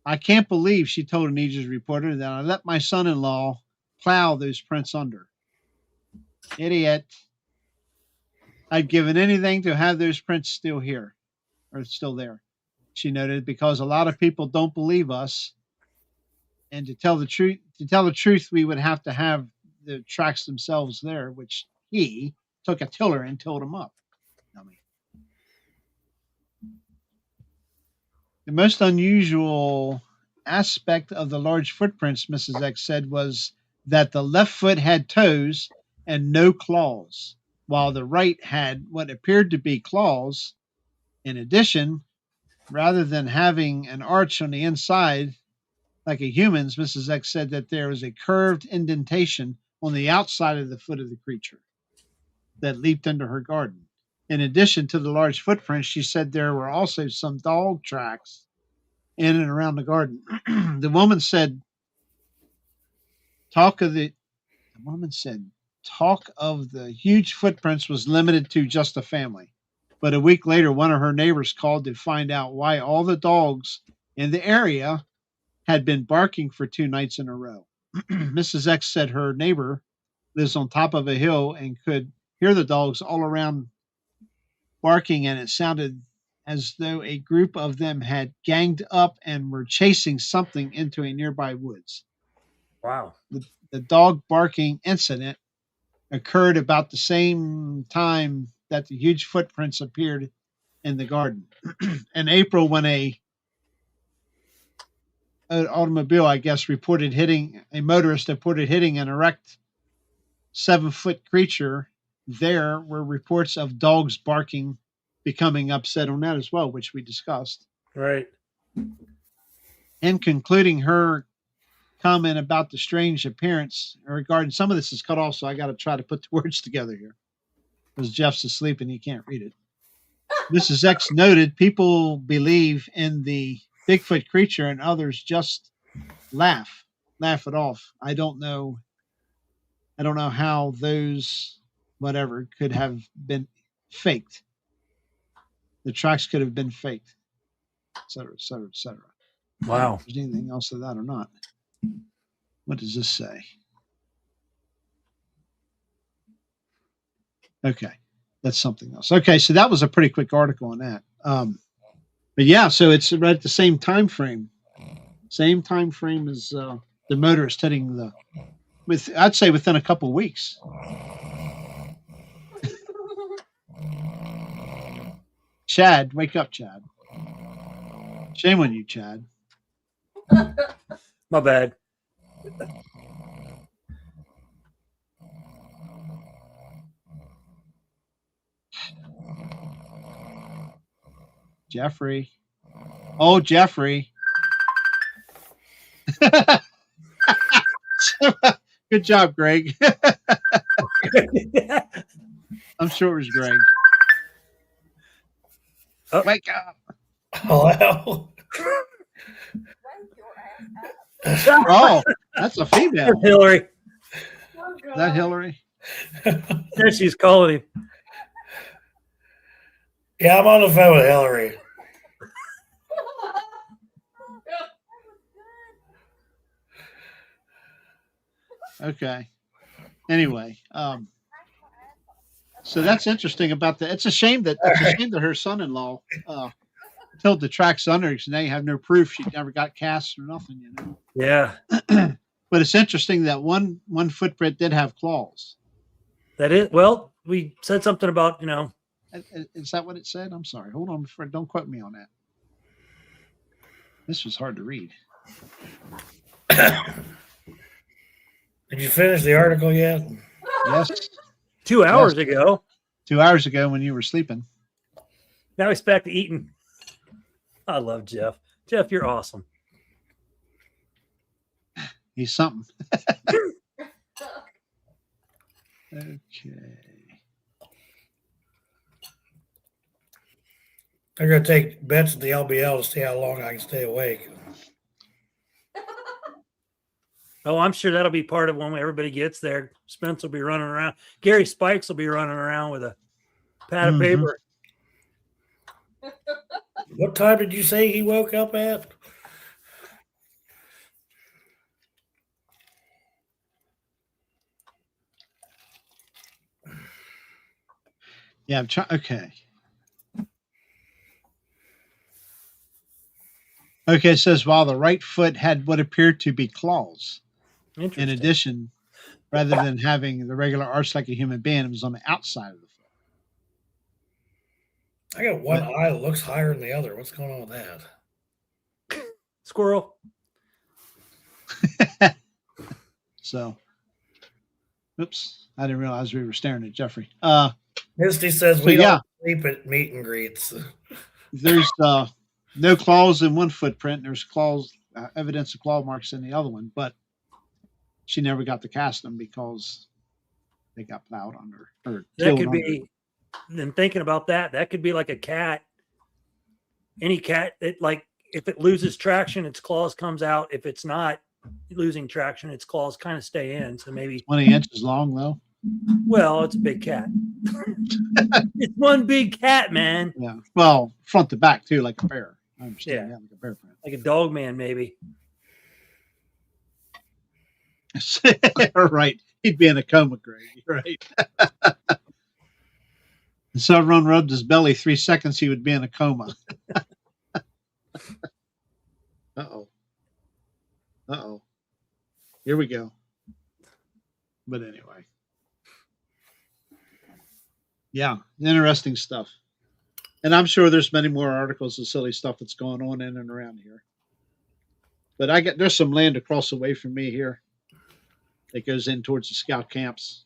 I can't believe, she told an Aegis reporter, that I let my son-in-law plow those prints under. Idiot. I'd given anything to have those prints still here, or still there, she noted, because a lot of people don't believe us. And to tell the truth, we would have to have the tracks themselves there, which he took a tiller and tilled them up. Dummy. The most unusual aspect of the large footprints, Mrs. X said, was that the left foot had toes and no claws, while the right had what appeared to be claws. In addition, rather than having an arch on the inside like a human's, Mrs. X said that there was a curved indentation on the outside of the foot of the creature that leaped into her garden. In addition to the large footprints, she said there were also some dog tracks in and around the garden. The woman said, talk of the huge footprints was limited to just a family. But a week later, one of her neighbors called to find out why all the dogs in the area had been barking for 2 nights in a row. Mrs. X said her neighbor lives on top of a hill and could hear the dogs all around barking, and it sounded as though a group of them had ganged up and were chasing something into a nearby woods. Wow. The dog barking incident occurred about the same time that the huge footprints appeared in the garden. In April, when an automobile, I guess, a motorist reported hitting an erect 7-foot creature, there were reports of dogs barking, becoming upset on that as well, which we discussed. Right. In concluding her comment about the strange appearance regarding some of this is cut off, so I got to try to put the words together here because Jeff's asleep and he can't read it. Mrs. X noted people believe in the Bigfoot creature and others just laugh it off. I don't know how those whatever could have been faked. The tracks could have been faked, et cetera, et cetera, et cetera. Wow. If there's anything else to that or not? What does this say? Okay, that's something else. Okay, so that was a pretty quick article on that. But yeah, so it's right at the same time frame. Same time frame as the motorist hitting I'd say within a couple of weeks. Chad, wake up, Chad. Shame on you, Chad. My bad. Jeffrey. Oh, Jeffrey. Good job, Greg. I'm sure it was Greg. Oh. Wake up. Hello. Oh, that's a female. That's Hillary. Is that Hillary? There she's calling him. Yeah, I'm on the phone with Hillary. Okay. Anyway, so that's interesting about that. It's a shame that her son-in-law told the tracks under because now you have no proof she never got cast or nothing, you know. Yeah. But it's interesting that one footprint did have claws. That is, well, we said something about, Is that what it said? I'm sorry. Hold on, don't quote me on that. This was hard to read. Did you finish the article yet? Yes. 2 hours ago. 2 hours ago when you were sleeping. Now he's back to eating. I love Jeff. Jeff, you're awesome. He's something. Okay. I'm going to take bets at the LBL to see how long I can stay awake. Oh, I'm sure that'll be part of when everybody gets there. Spence will be running around. Gary Spikes will be running around with a pad of paper. What time did you say he woke up at? Yeah, I'm trying. Okay. Okay, it says while the right foot had what appeared to be claws. In addition, rather than having the regular arch like a human being, it was on the outside of the foot. I got one eye that looks higher than the other. What's going on with that? Squirrel. So, oops, I didn't realize we were staring at Jeffrey. Misty says we don't sleep at meet and greets. There's no claws in one footprint. There's claws, evidence of claw marks in the other one, but she never got to cast them because they got plowed under. Or that could be. Then thinking about that could be like a cat. Any cat that, like, if it loses traction, its claws comes out. If it's not losing traction, its claws kind of stay in. So maybe 20 inches long, though. Well, it's a big cat. It's one big cat, man. Yeah. Well, front to back too, like a bear. I understand. Yeah. Like a bear print. Like a dog man, maybe. Right. He'd be in a coma, Greg. Right. If someone rubbed his belly 3 seconds, he would be in a coma. Uh-oh. Uh-oh. Here we go. But anyway. Yeah, interesting stuff. And I'm sure there's many more articles of silly stuff that's going on in and around here. But there's some land across the way from me here that goes in towards the scout camps.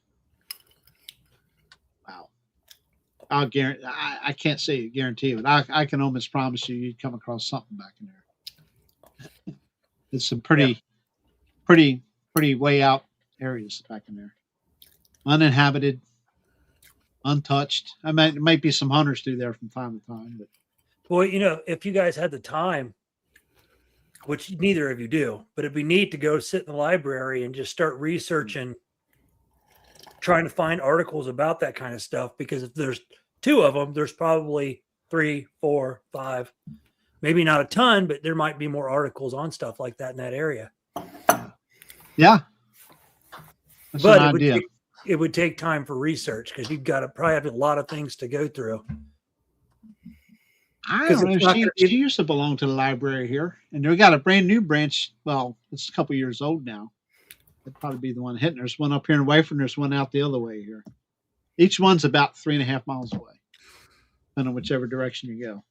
Wow. I'll guarantee. I can't say guarantee, but I can almost promise you'd come across something back in there. It's some pretty way out areas back in there, uninhabited, untouched. It might be some hunters through there from time to time, but Well, if you guys had the time, which neither of you do, but it'd be neat to go sit in the library and just start researching, trying to find articles about that kind of stuff. Because if there's two of them, there's probably 3, 4, 5, maybe not a ton, but there might be more articles on stuff like that in that area. yeah. That's But an idea. it would take time for research because you've got to probably have a lot of things to go through. I don't know. She used to belong to the library here, and they got a brand new branch. Well, it's a couple years old now. That'd probably be the one hitting. There's one up here in Wyford, and there's one out the other way here. Each one's about 3.5 miles away, depending on whichever direction you go.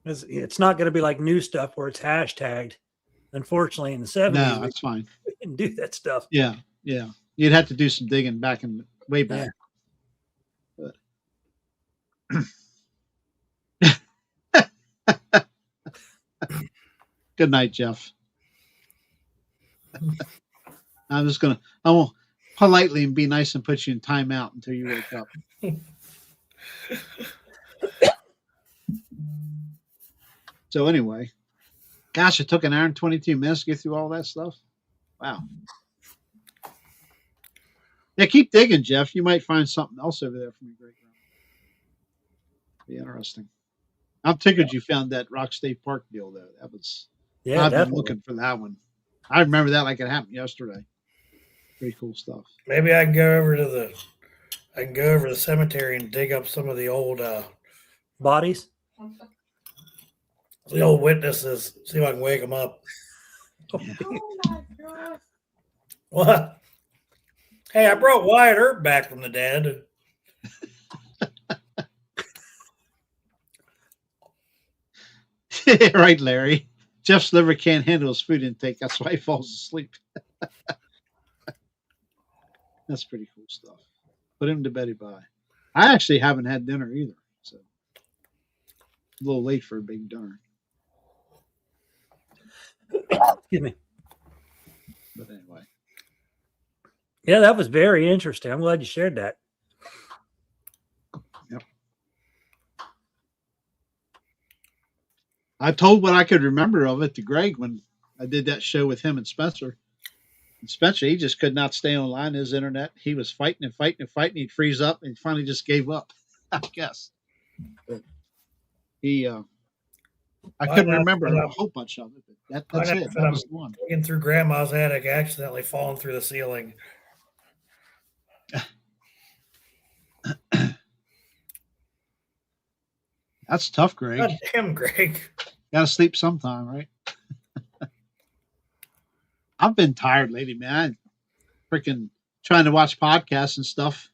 It's not going to be like new stuff where it's hashtagged. Unfortunately, in the 70s, No, that's fine. We didn't do that stuff. Yeah. You'd have to do some digging way back. Yeah. Good night, Jeff. I will politely and be nice and put you in timeout until you wake up. So anyway, gosh, it took an hour and 22 minutes to get through all that stuff. Wow. Yeah, keep digging, Jeff. You might find something else over there from your great grandma. Be interesting. I'm tickled you found that Rock State Park deal, though. That was, I've been looking for that one. I remember that like it happened yesterday. Pretty cool stuff. Maybe I can go over to the cemetery and dig up some of the old bodies, the old witnesses. See if I can wake them up. Oh my God. What? Hey, I brought Wyatt Earp back from the dead. Right, Larry. Jeff's liver can't handle his food intake. That's why he falls asleep. That's pretty cool stuff. Put him to bed by. I actually haven't had dinner either, so a little late for a big dinner. Excuse me. But anyway. Yeah, that was very interesting. I'm glad you shared that. Yep. I told what I could remember of it to Greg when I did that show with him and Spencer. And Spencer, he just could not stay online. His internet, he was fighting and fighting and fighting. He'd freeze up and finally just gave up, I guess. But I couldn't remember a whole bunch of it. But that's it. That was the one. Digging through Grandma's attic, accidentally falling through the ceiling. That's tough, Greg. God damn, Greg. Got to sleep sometime, right? I've been tired lately, man. Freaking trying to watch podcasts and stuff.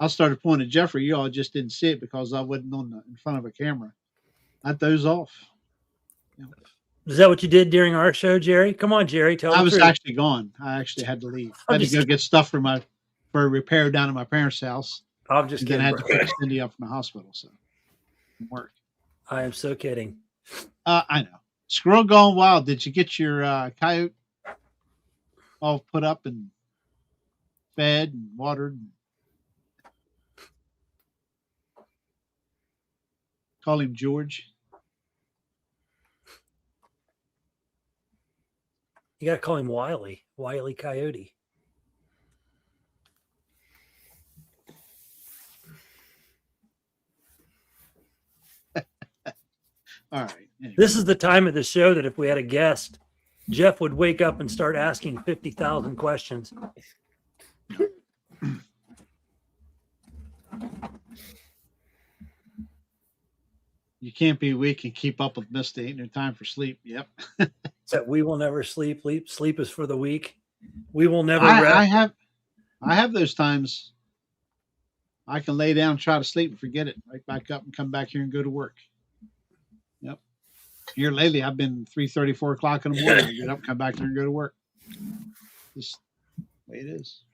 I started pointing to Jeffrey. You all just didn't see it because I wasn't in front of a camera. I doze off. Is that what you did during our show, Jerry? Come on, Jerry. Tell I the was truth. actually gone. I actually had to leave. I had to go get stuff for a repair down at my parents' house. I'm just kidding. Then I had to pick Cindy up from the hospital. So work. I am so kidding. I know. Squirrel Gone Wild. Did you get your coyote all put up and fed and watered? Call him George. You got to call him Wiley Coyote. All right. Anyway. This is the time of the show that if we had a guest, Jeff would wake up and start asking 50,000 questions. You can't be weak and keep up with Misty. Ain't no time for sleep. Yep. That we will never sleep. Sleep is for the weak. We will never I rest. have those times. I can lay down, try to sleep, and forget it. Right back up and come back here and go to work. Yep. Here lately, I've been 3:30, 4 o'clock in the morning. I get up, come back here, and go to work. Just the way it is.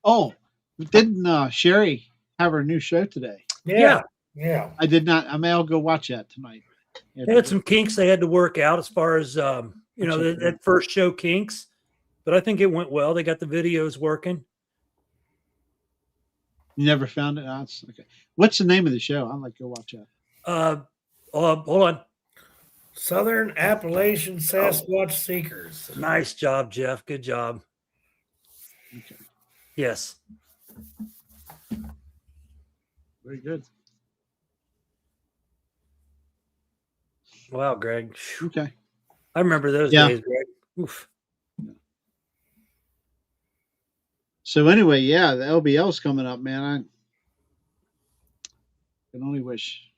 Oh, didn't Sherry have her new show today? Yeah. Yeah. I did not. I may I'll go watch that tonight. They had some kinks they had to work out as far as that first show kinks, but I think it went well. They got the videos working. You never found it? Oh, that's okay. What's the name of the show? I'd like to go watch that. Hold on. Southern Appalachian Sasquatch Seekers. Nice job, Jeff. Good job. Okay. Yes. Very good. Wow, Greg. Okay. I remember those Yeah. days, Greg. Oof. So anyway, yeah, the LBL's coming up, man. I can only wish.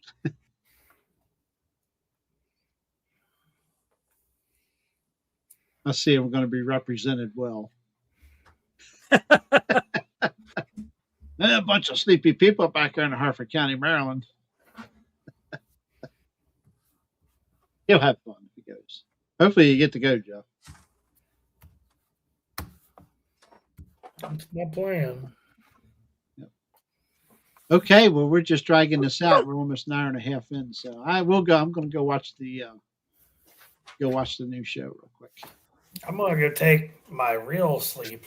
I see I'm going to be represented well. And a bunch of sleepy people back there in Harford County, Maryland. He'll have fun if he goes. Hopefully you get to go, Jeff. That's my plan. Okay, well, we're just dragging this out. We're almost an hour and a half in, so I will go. I'm going to go watch the new show real quick. I'm gonna go take my real sleep.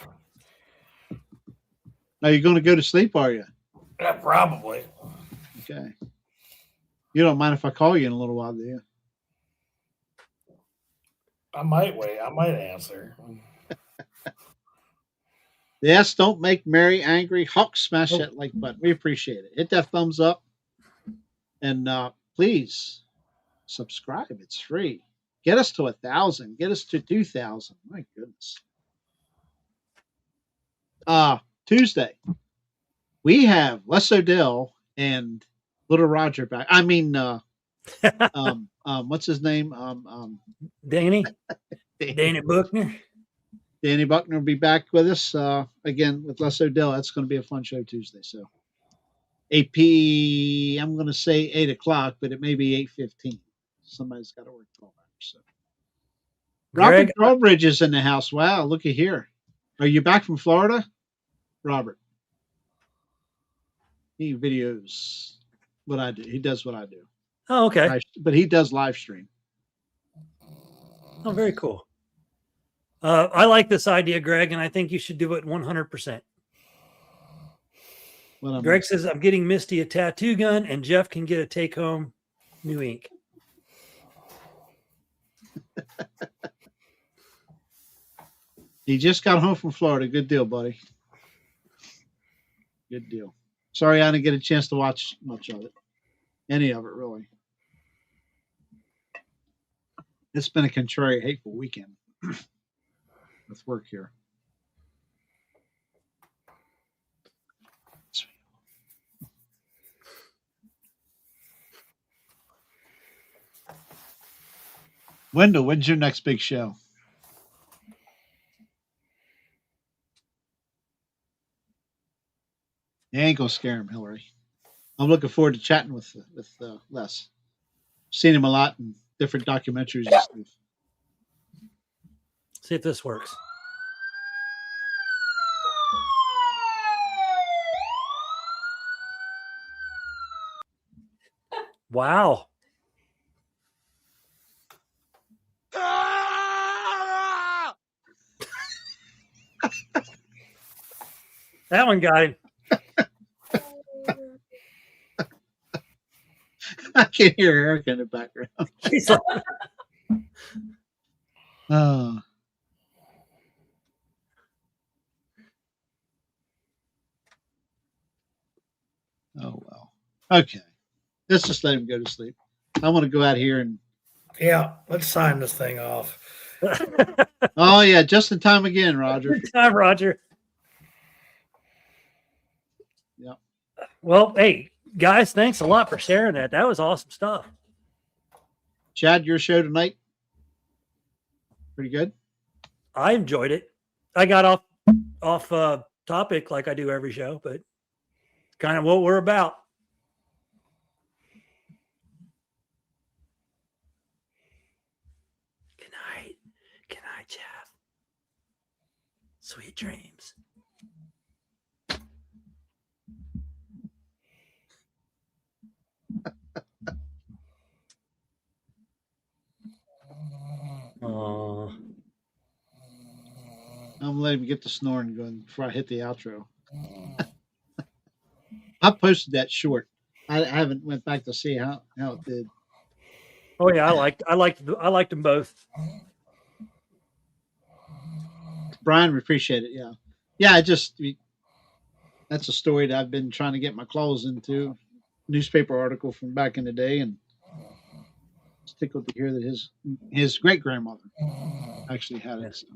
Now you're going to go to sleep, are you? Yeah, probably. Okay. You don't mind if I call you in a little while, do you? I might wait. I might answer. Yes, don't make Mary angry. Hawk, smash that like button. We appreciate it. Hit that thumbs up. And please subscribe. It's free. Get us to 1,000. Get us to 2,000. My goodness. Tuesday, we have Les Odell and Little Roger back. I mean, what's his name? Danny Buckner. Danny Buckner will be back with us again with Les Odell. That's going to be a fun show Tuesday. So 8 p. I'm going to say 8 o'clock, but it may be 8:15. Somebody's got to work 12 hours. So Robert Drawbridge is in the house. Wow, looky here. Are you back from Florida, Robert? He videos what I do. He does what I do. Oh, okay. But he does live stream. Oh, very cool. I like this idea, Greg, and I think you should do it 100%. Greg says, I'm getting Misty a tattoo gun, and Jeff can get a take-home new ink. He just got home from Florida. Good deal, buddy. Good deal. Sorry I didn't get a chance to watch much of it. Any of it, really. It's been a contrary, hateful weekend with work here. Wendell, when's your next big show? You ain't gonna scare him, Hillary. I'm looking forward to chatting with Les. Seen him a lot in different documentaries and stuff. See if this works. Wow. That one got him. I can hear Eric in the background. She's like, Oh. Oh, well. Okay. Let's just let him go to sleep. I want to go out here and. Yeah, let's sign this thing off. Oh, yeah. Just in time again, Roger. Good time, Roger. Yep. Well, hey, guys, thanks a lot for sharing that. That was awesome stuff. Chad, your show tonight? Pretty good. I enjoyed it. I got off topic like I do every show, but kind of what we're about. Good night. Good night, Jeff. Sweet dreams. Oh, I'm gonna let him get the snoring going before I hit the outro. I posted that short. I haven't went back to see how it did. oh yeah, I liked them both. Brian, we appreciate it. Yeah, that's a story that I've been trying to get my claws into. Newspaper article from back in the day, and it's tickled to hear that his great grandmother actually had it. So.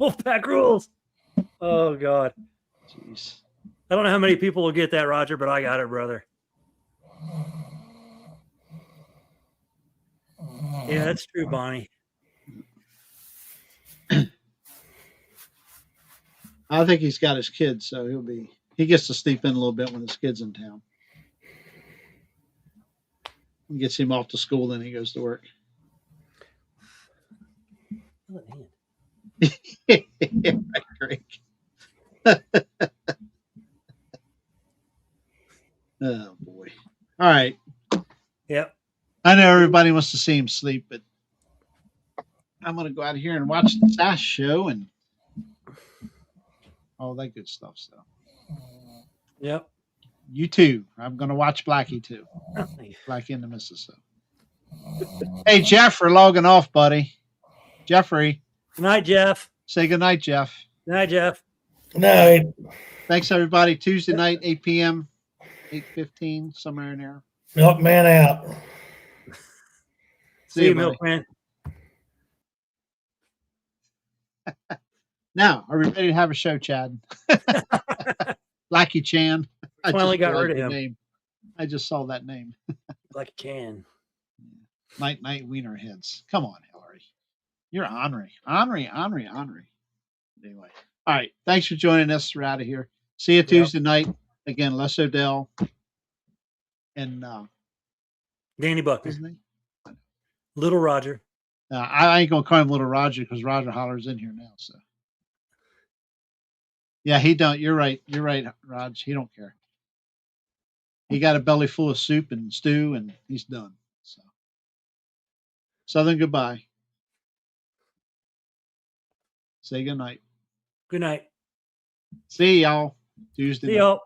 Wolfpack rules. Oh God. Jeez. I don't know how many people will get that, Roger, but I got it, brother. Yeah, that's true, Bonnie. I think he's got his kids, so he gets to sleep in a little bit when his kid's in town. He gets him off to school, then he goes to work. Right, Greg. Oh boy. All right. Yep. I know everybody wants to see him sleep, but I'm gonna go out here and watch the SAS show and all that good stuff. So Yep. you too. I'm gonna watch Blackie too. Blackie in the Mississippi. Hey Jeff, we're logging off, buddy. Jeffrey. Good night, Jeff. Say good night, Jeff. Good night, Jeff. Night. Thanks everybody. Tuesday night, 8 p.m., 8:15, somewhere in there. Milkman out. See you, buddy. Milkman. Now, are we ready to have a show, Chad? Blackie Chan. I Finally just got realized rid of the him. name. I just saw that name. Like a can. Night wiener heads. Come on, Hillary. You're ornery. Anyway. All right. Thanks for joining us. We're out of here. See you Tuesday night. Again, Les Odell and Danny what's Buckner. his name? Little Roger. I ain't gonna call him Little Roger because Roger Holler's in here now. So yeah, he don't. You're right, Rog. He don't care. He got a belly full of soup and stew, and he's done. So Southern goodbye. Say good night. Good night. See y'all Tuesday See night. y'all.